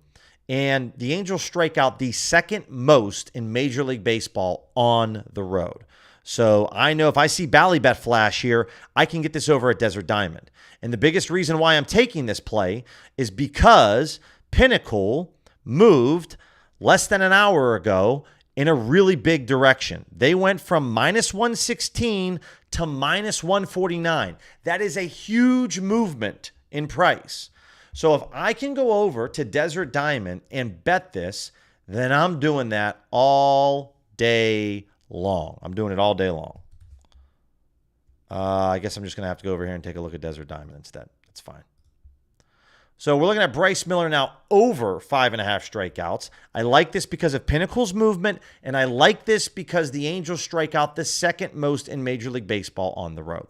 and the Angels strike out the second most in Major League Baseball on the road. So I know if I see Ballybet flash here, I can get this over at Desert Diamond. And the biggest reason why I'm taking this play is because Pinnacle moved less than an hour ago in a really big direction. They went from minus 116 to minus 149. That is a huge movement in price. So if I can go over to Desert Diamond and bet this, then I'm doing that all day long. I'm doing it all day long. I guess I'm just going to have to go over here and take a look at Desert Diamond instead. That's fine. So we're looking at Bryce Miller now over 5.5 strikeouts. I like this because of Pinnacle's movement, and I like this because the Angels strike out the second most in Major League Baseball on the road.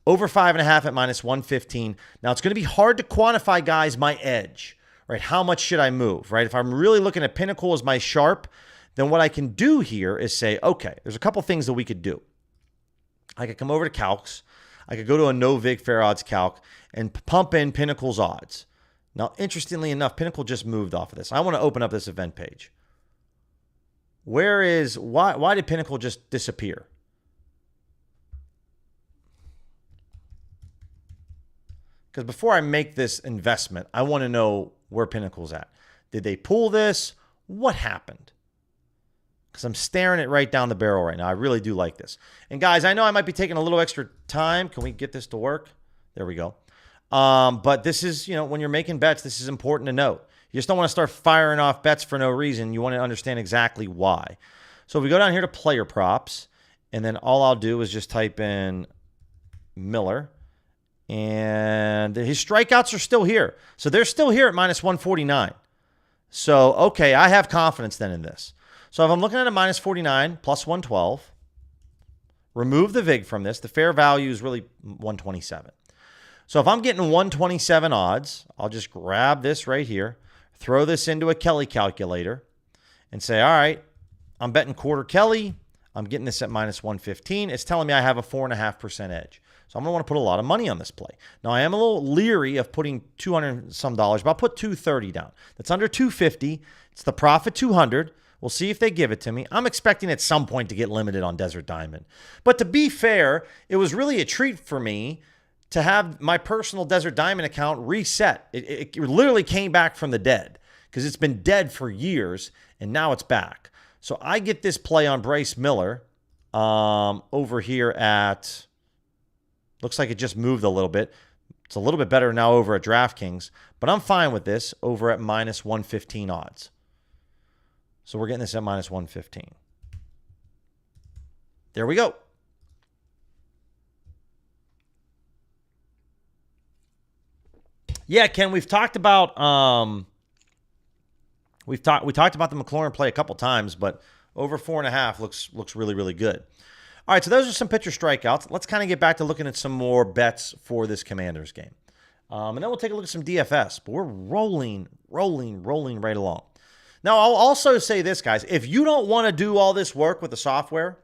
Over 5.5 at minus 115. Now, it's going to be hard to quantify, guys, my edge, right? How much should I move, right? If I'm really looking at Pinnacle as my sharp, then what I can do here is say, okay, there's a couple things that we could do. I could come over to calcs. I could go to a no vig fair odds calc and pump in Pinnacle's odds. Now, interestingly enough, Pinnacle just moved off of this. I want to open up this event page. Why did Pinnacle just disappear? Because before I make this investment, I want to know where Pinnacle's at. Did they pull this? What happened? Because I'm staring it right down the barrel right now. I really do like this. And guys, I know I might be taking a little extra time. Can we get this to work? There we go. But this is, when you're making bets, this is important to note. You just don't want to start firing off bets for no reason. You want to understand exactly why. So if we go down here to player props, and then all I'll do is just type in Miller. And his strikeouts are still here. So they're still here at minus 149. So, okay, I have confidence then in this. So if I'm looking at a minus 49 plus 112, remove the VIG from this. The fair value is really 127. So if I'm getting 127 odds, I'll just grab this right here, throw this into a Kelly calculator, and say, all right, I'm betting quarter Kelly. I'm getting this at minus 115. It's telling me I have a 4.5% edge. So I'm going to want to put a lot of money on this play. Now, I am a little leery of putting $200 some, but I'll put $230 down. That's under $250. It's the profit $200. We'll see if they give it to me. I'm expecting at some point to get limited on Desert Diamond. But to be fair, it was really a treat for me to have my personal Desert Diamond account reset. It literally came back from the dead because it's been dead for years, and now it's back. So I get this play on Bryce Miller over here at, looks like it just moved a little bit. It's a little bit better now over at DraftKings, but I'm fine with this over at minus 115 odds. So we're getting this at minus 115. There we go. Yeah, Ken, we've talked about we talked about the McLaurin play a couple times, but over 4.5 looks really, really good. All right, so those are some pitcher strikeouts. Let's kind of get back to looking at some more bets for this Commanders game. And then we'll take a look at some DFS. But we're rolling right along. Now, I'll also say this, guys. If you don't want to do all this work with the software,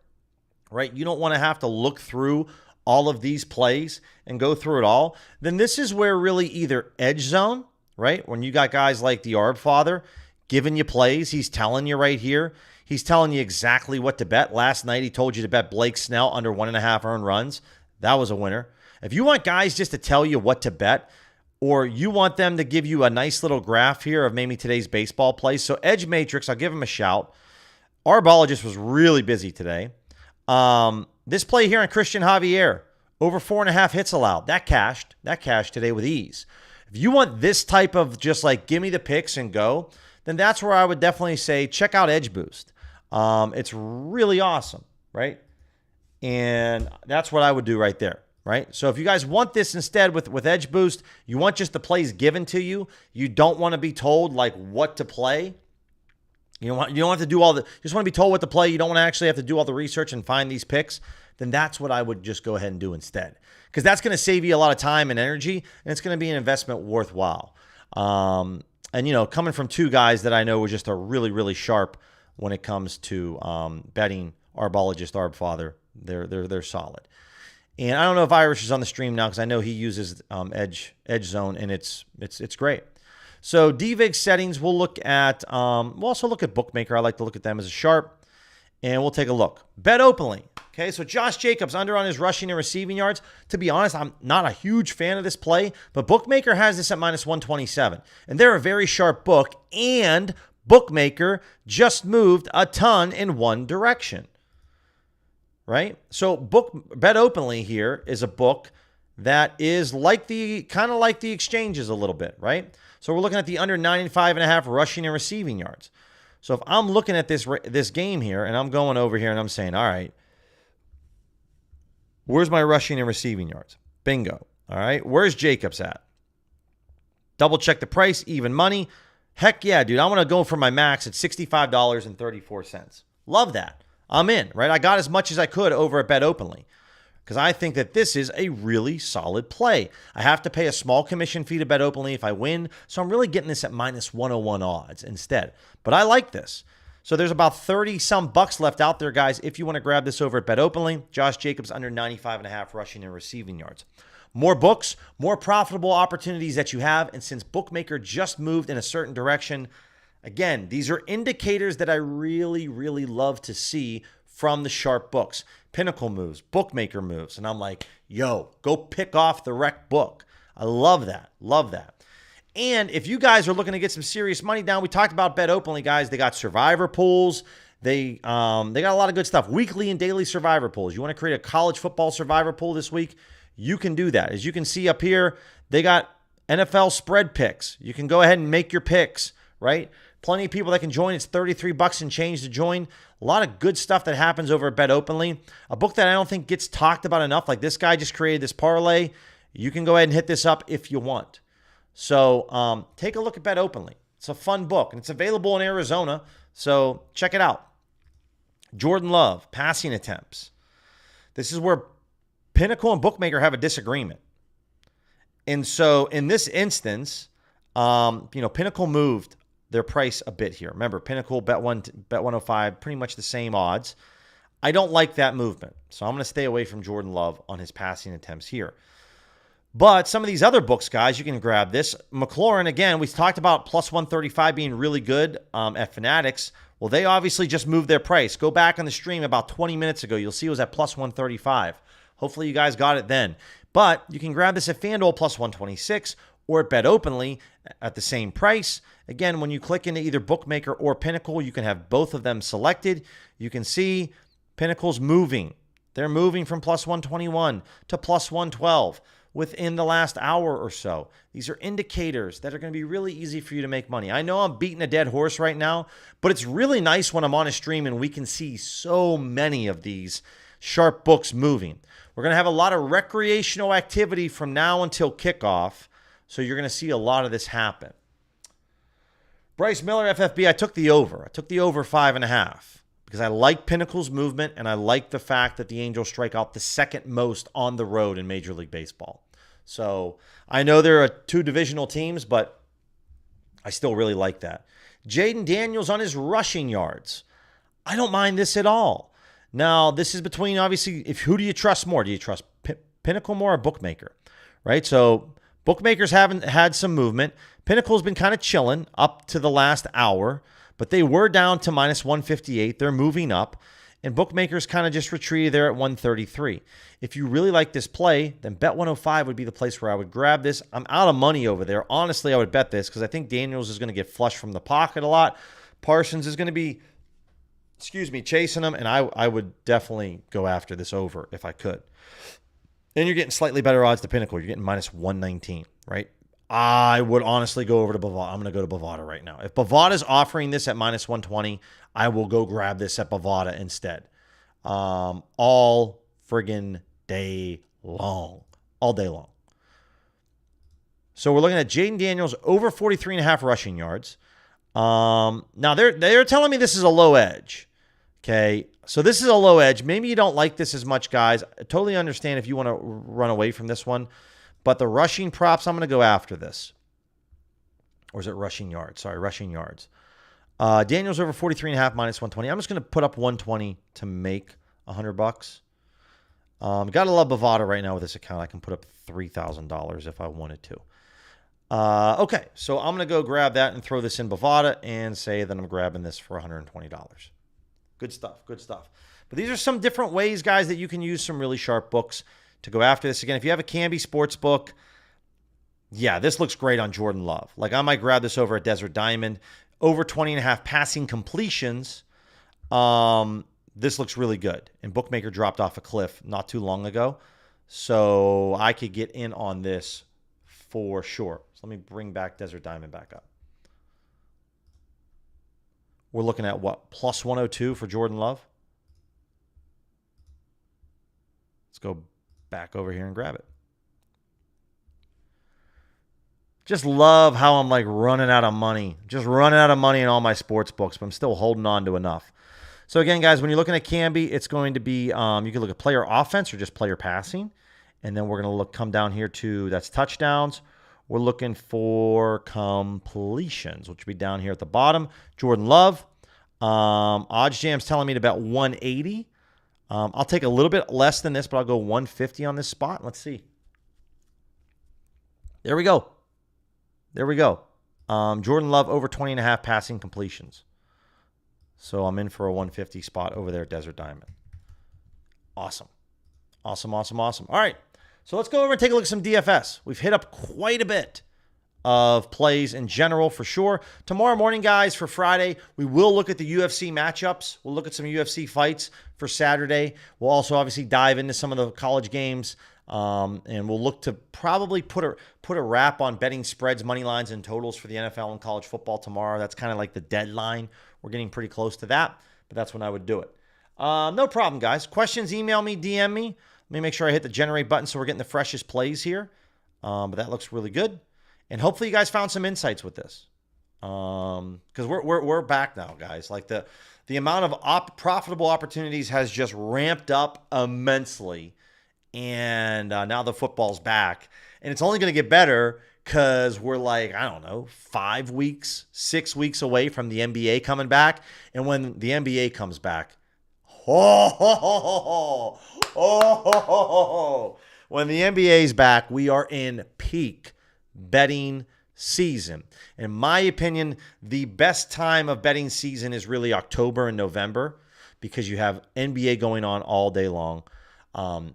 right, you don't want to have to look through all of these plays and go through it all, then this is where really either Edge Zone, right, when you got guys like the Arb Father giving you plays, he's telling you right here, he's telling you exactly what to bet. Last night, he told you to bet Blake Snell under 1.5 earned runs. That was a winner. If you want guys just to tell you what to bet, or you want them to give you a nice little graph here of maybe today's baseball plays. So Edge Matrix, I'll give him a shout. Arbologist was really busy today. This play here on Christian Javier, over 4.5 hits allowed. That cashed today with ease. If you want this type of just like give me the picks and go, then that's where I would definitely say check out Edge Boost. It's really awesome, right? And that's what I would do right there. right? So if you guys want this instead with Edge Boost, you want just the plays given to you. You don't want to be told like what to play. You don't have to do all the, you just want to be told what to play. You don't want to actually have to do all the research and find these picks. Then that's what I would just go ahead and do instead. Because that's going to save you a lot of time and energy, and it's going to be an investment worthwhile. And, coming from two guys that I know were just are really, really sharp when it comes to betting, Arbologist, Arbfather, they're solid. And I don't know if Irish is on the stream now because I know he uses Edge Zone, and it's great. So DVIG settings, we'll look at, we'll also look at Bookmaker. I like to look at them as a sharp, and we'll take a look. Bet openly. Okay, so Josh Jacobs under on his rushing and receiving yards. To be honest, I'm not a huge fan of this play, but Bookmaker has this at minus 127. And they're a very sharp book, and Bookmaker just moved a ton in one direction. Right? So Bet openly here is a book that is kind of like the exchanges a little bit, right? So we're looking at the under 95.5 rushing and receiving yards. So if I'm looking at this game here and I'm going over here and I'm saying, all right, where's my rushing and receiving yards? Bingo. All right. Where's Jacobs at? Double check the price, even money. Heck yeah, dude. I want to go for my max at $65.34. Love that. I'm in, right? I got as much as I could over at Bet openly because I think that this is a really solid play. I have to pay a small commission fee to Bet openly if I win, so I'm really getting this at minus 101 odds instead. But I like this. So there's about 30-some bucks left out there, guys, if you want to grab this over at Bet openly. Josh Jacobs under 95.5 rushing and receiving yards. More books, more profitable opportunities that you have, and since Bookmaker just moved in a certain direction, again, these are indicators that I really, really love to see from the sharp books. Pinnacle moves, Bookmaker moves. And I'm like, yo, go pick off the wreck book. I love that. Love that. And if you guys are looking to get some serious money down, we talked about Bet openly, guys. They got survivor pools. They got a lot of good stuff. Weekly and daily survivor pools. You want to create a college football survivor pool this week? You can do that. As you can see up here, they got NFL spread picks. You can go ahead and make your picks, right? Plenty of people that can join. It's $33 and change to join. A lot of good stuff that happens over at Bet openly. A book that I don't think gets talked about enough. Like this guy just created this parlay. You can go ahead and hit this up if you want. So take a look at Bet openly. It's a fun book, and it's available in Arizona. So check it out. Jordan Love, passing attempts. This is where Pinnacle and Bookmaker have a disagreement. And so in this instance, Pinnacle moved their price a bit here. Remember, Pinnacle, Bet 105, pretty much the same odds. I don't like that movement, so I'm going to stay away from Jordan Love on his passing attempts here. But some of these other books, guys, you can grab this. McLaurin, again, we talked about plus 135 being really good at Fanatics. Well, they obviously just moved their price. Go back on the stream about 20 minutes ago. You'll see it was at plus 135. Hopefully you guys got it then. But you can grab this at FanDuel plus 126 or at Bet openly at the same price. Again, when you click into either Bookmaker or Pinnacle, you can have both of them selected. You can see Pinnacle's moving. They're moving from plus 121 to plus 112 within the last hour or so. These are indicators that are going to be really easy for you to make money. I know I'm beating a dead horse right now, but it's really nice when I'm on a stream and we can see so many of these sharp books moving. We're going to have a lot of recreational activity from now until kickoff, so you're going to see a lot of this happen. Bryce Miller, FFB, I took the over. I took the over 5.5 because I like Pinnacle's movement and I like the fact that the Angels strike out the second most on the road in Major League Baseball. So I know there are two divisional teams, but I still really like that. Jaden Daniels on his rushing yards. I don't mind this at all. Now, this is between, obviously, who do you trust more? Do you trust Pinnacle more or Bookmaker? Right? So Bookmakers haven't had some movement. Pinnacle's been kind of chilling up to the last hour, but they were down to minus 158. They're moving up, and Bookmakers kind of just retreated there at 133. If you really like this play, then Bet 105 would be the place where I would grab this. I'm out of money over there. Honestly, I would bet this because I think Daniels is going to get flushed from the pocket a lot. Parsons is going to be, chasing him, and I would definitely go after this over if I could. Then you're getting slightly better odds to Pinnacle. You're getting minus 119, right? I would honestly go over to Bovada. I'm going to go to Bovada right now. If Bovada is offering this at minus 120, I will go grab this at Bovada instead. All friggin' day long. All day long. So we're looking at Jaden Daniels over 43.5 rushing yards. Now they're telling me this is a low edge. Okay, so this is a low edge. Maybe you don't like this as much, guys. I totally understand if you want to run away from this one. But the rushing props, I'm going to go after this. Or is it rushing yards? Sorry, rushing yards. Daniels over 43.5 minus 120. I'm just going to put up 120 to make $100. Gotta love Bovada right now with this account. I can put up $3,000 if I wanted to. Okay, so I'm going to go grab that and throw this in Bovada and say that I'm grabbing this for $120. Good stuff, good stuff. But these are some different ways, guys, that you can use some really sharp books to go after this. Again, if you have a Canby sports book, yeah, this looks great on Jordan Love. Like, I might grab this over at Desert Diamond. Over 20.5 passing completions. This looks really good. And Bookmaker dropped off a cliff not too long ago. So I could get in on this for sure. So let me bring back Desert Diamond back up. We're looking at what? Plus 102 for Jordan Love. Let's go back over here and grab it. Just love how I'm like running out of money. Just running out of money in all my sports books, but I'm still holding on to enough. So again, guys, when you're looking at Canby, it's going to be, you can look at player offense or just player passing. And then we're going to come down here to, that's touchdowns. We're looking for completions, which will be down here at the bottom. Jordan Love. Odds Jam's telling me to bet 180. I'll take a little bit less than this, but I'll go 150 on this spot. Let's see. There we go. There we go. Jordan Love over 20.5 passing completions. So I'm in for a 150 spot over there at Desert Diamond. Awesome. Awesome, awesome, awesome. All right. So let's go over and take a look at some DFS. We've hit up quite a bit of plays in general for sure. Tomorrow morning, guys, for Friday, we will look at the UFC matchups. We'll look at some UFC fights for Saturday. We'll also obviously dive into some of the college games. And we'll look to probably put a wrap on betting spreads, money lines, and totals for the NFL and college football tomorrow. That's kind of like the deadline. We're getting pretty close to that, but that's when I would do it. No problem, guys. Questions, email me, DM me. Let me make sure I hit the generate button so we're getting the freshest plays here. But that looks really good. And hopefully you guys found some insights with this. Because we're back now, guys. Like the amount of profitable opportunities has just ramped up immensely. And now the football's back. And it's only going to get better because we're like, I don't know, 5 weeks, 6 weeks away from the NBA coming back. And when the NBA comes back, when the NBA's back, we are in peak betting season. In my opinion, the best time of betting season is really October and November because you have NBA going on all day long.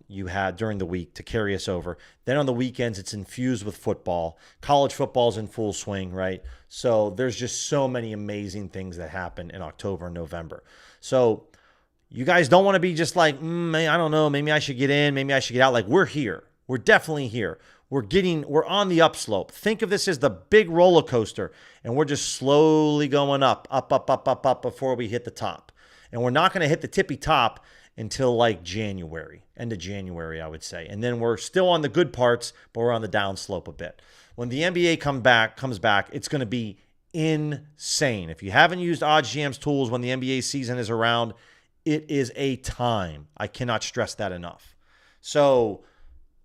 You had during the week to carry us over. Then on the weekends, it's infused with football. College football's in full swing, right? So there's just so many amazing things that happen in October and November. So you guys don't want to be just like, I don't know, maybe I should get in, maybe I should get out. Like, we're here. We're definitely here. We're on the upslope. Think of this as the big roller coaster, and we're just slowly going up before we hit the top. And we're not going to hit the tippy top until like January, end of January, I would say. And then we're still on the good parts, but we're on the downslope a bit. When the NBA comes back, it's going to be insane. If you haven't used OddsJam's tools when the NBA season is around, it is a time. I cannot stress that enough. So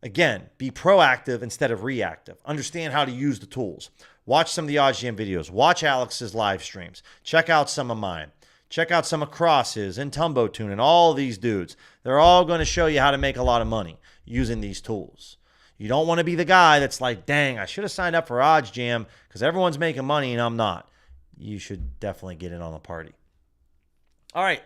again, be proactive instead of reactive. Understand how to use the tools. Watch some of the OddsJam videos. Watch Alex's live streams. Check out some of mine. Check out some of Cross's and Tumbo Tune and all these dudes. They're all going to show you how to make a lot of money using these tools. You don't want to be the guy that's like, dang, I should have signed up for OddsJam because everyone's making money and I'm not. You should definitely get in on the party. All right.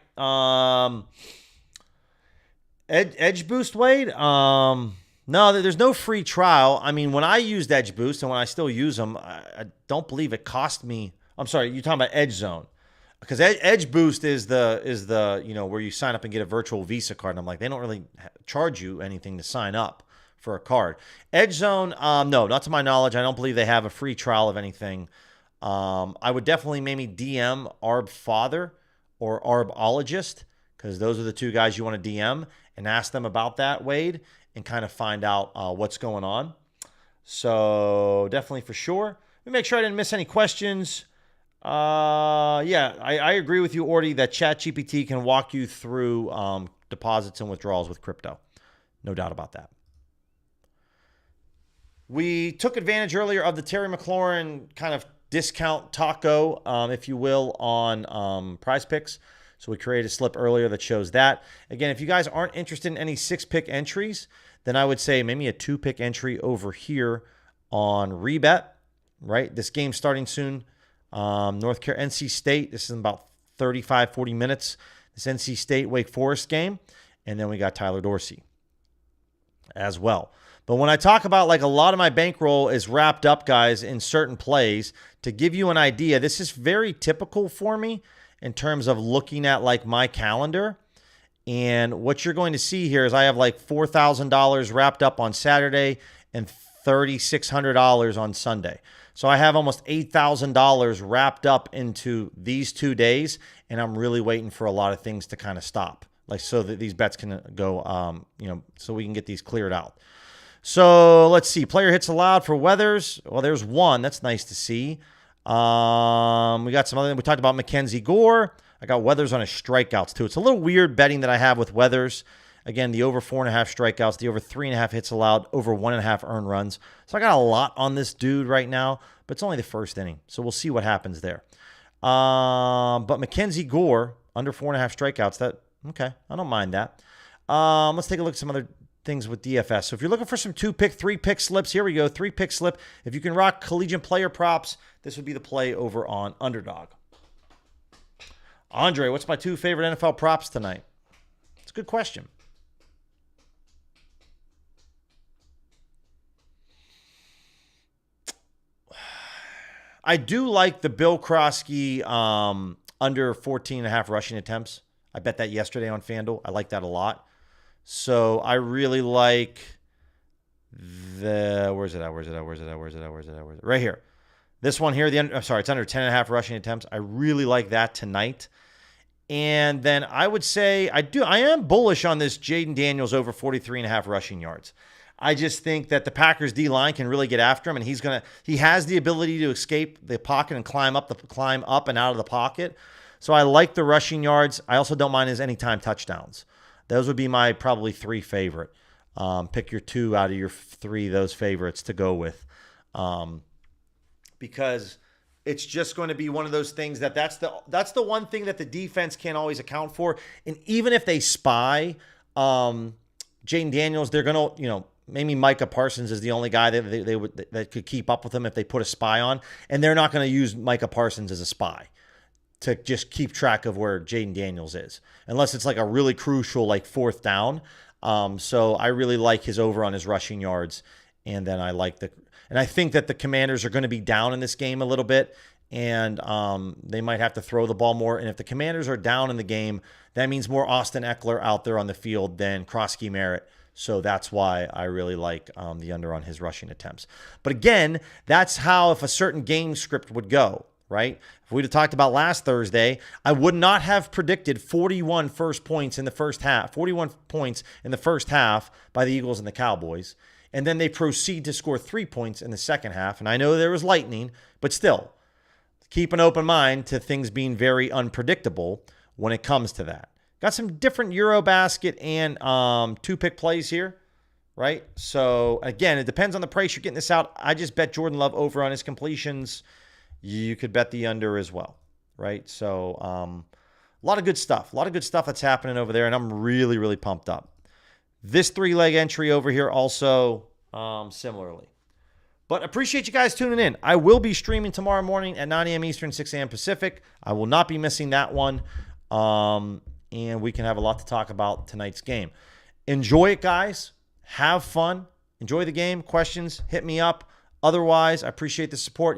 Edge Boost, Wade? No, there's no free trial. I mean, when I used Edge Boost and when I still use them, I don't believe it cost me. I'm sorry, you're talking about Edge Zone. Because Edge Boost is the where you sign up and get a virtual Visa card. And I'm like, they don't really charge you anything to sign up for a card. Edge Zone, no, not to my knowledge. I don't believe they have a free trial of anything. I would definitely maybe DM Arb Father or Arbologist, because those are the two guys you want to DM and ask them about that, Wade. and kind of find out what's going on. So definitely for sure. Let me make sure I didn't miss any questions. Yeah, I agree with you, Orty, that ChatGPT can walk you through deposits and withdrawals with crypto. No doubt about that. We took advantage earlier of the Terry McLaurin kind of discount taco, if you will, on PrizePicks. So we created a slip earlier that shows that. Again, if you guys aren't interested in any 6-pick entries, then I would say maybe a 2-pick entry over here on Rebet, right? This game's starting soon. North Carolina, NC State. This is in about 35, 40 minutes. This NC State Wake Forest game. And then we got Tyler Dorsey as well. But when I talk about, like, a lot of my bankroll is wrapped up, guys, in certain plays, to give you an idea, this is very typical for me in terms of looking at, like, my calendar. And what you're going to see here is I have like $4,000 wrapped up on Saturday and $3,600 on Sunday. So I have almost $8,000 wrapped up into these 2 days, and I'm really waiting for a lot of things to kind of stop, like, so that these bets can go, so we can get these cleared out. So let's see. Player hits allowed for Weathers. Well, there's one. That's nice to see. We got some other. We talked about Mackenzie Gore. I got Weathers on his strikeouts too. It's a little weird betting that I have with Weathers. Again, the over 4.5 strikeouts, the over 3.5 hits allowed, over 1.5 earned runs. So I got a lot on this dude right now, but it's only the first inning. So we'll see what happens there. But Mackenzie Gore, under 4.5 strikeouts, okay, I don't mind that. Let's take a look at some other things with DFS. So if you're looking for some 2-pick, 3-pick slips, here we go, 3-pick slip. If you can rock collegiate player props, this would be the play over on Underdog. Andre, what's my 2 favorite NFL props tonight? It's a good question. I do like the Bill Krosky under 14.5 rushing attempts. I bet that yesterday on FanDuel. I like that a lot. So I really like where's it at? Right here. This one here, it's under 10.5 rushing attempts. I really like that tonight. And then I would say I am bullish on this Jaden Daniels over 43.5 rushing yards. I just think that the Packers D-line can really get after him, and he has the ability to escape the pocket and climb up and out of the pocket. So I like the rushing yards. I also don't mind his anytime touchdowns. Those would be my probably 3 favorite. Pick your 2 out of your 3, those favorites to go with. Because it's just going to be one of those things that's the one thing that the defense can't always account for. And even if they spy Jaden Daniels, they're going to, maybe Micah Parsons is the only guy that could keep up with them if they put a spy on. And they're not going to use Micah Parsons as a spy to just keep track of where Jaden Daniels is, unless it's like a really crucial, like 4th down. So I really like his over on his rushing yards. And then I think that the Commanders are going to be down in this game a little bit, and they might have to throw the ball more. And if the Commanders are down in the game, that means more Austin Eckler out there on the field than Krosky Merritt. So that's why I really like the under on his rushing attempts. But again, that's how if a certain game script would go, right? If we'd have talked about last Thursday, I would not have predicted 41 points in the first half by the Eagles and the Cowboys. And then they proceed to score 3 points in the second half. And I know there was lightning, but still, keep an open mind to things being very unpredictable when it comes to that. Got some different Eurobasket and 2-pick plays here, right? So, again, it depends on the price you're getting this out. I just bet Jordan Love over on his completions. You could bet the under as well, right? So, a lot of good stuff. A lot of good stuff that's happening over there, and I'm really, really pumped up. This 3-leg entry over here also similarly. But appreciate you guys tuning in. I will be streaming tomorrow morning at 9 a.m. Eastern, 6 a.m. Pacific. I will not be missing that one. And we can have a lot to talk about tonight's game. Enjoy it, guys. Have fun. Enjoy the game. Questions, hit me up. Otherwise, I appreciate the support.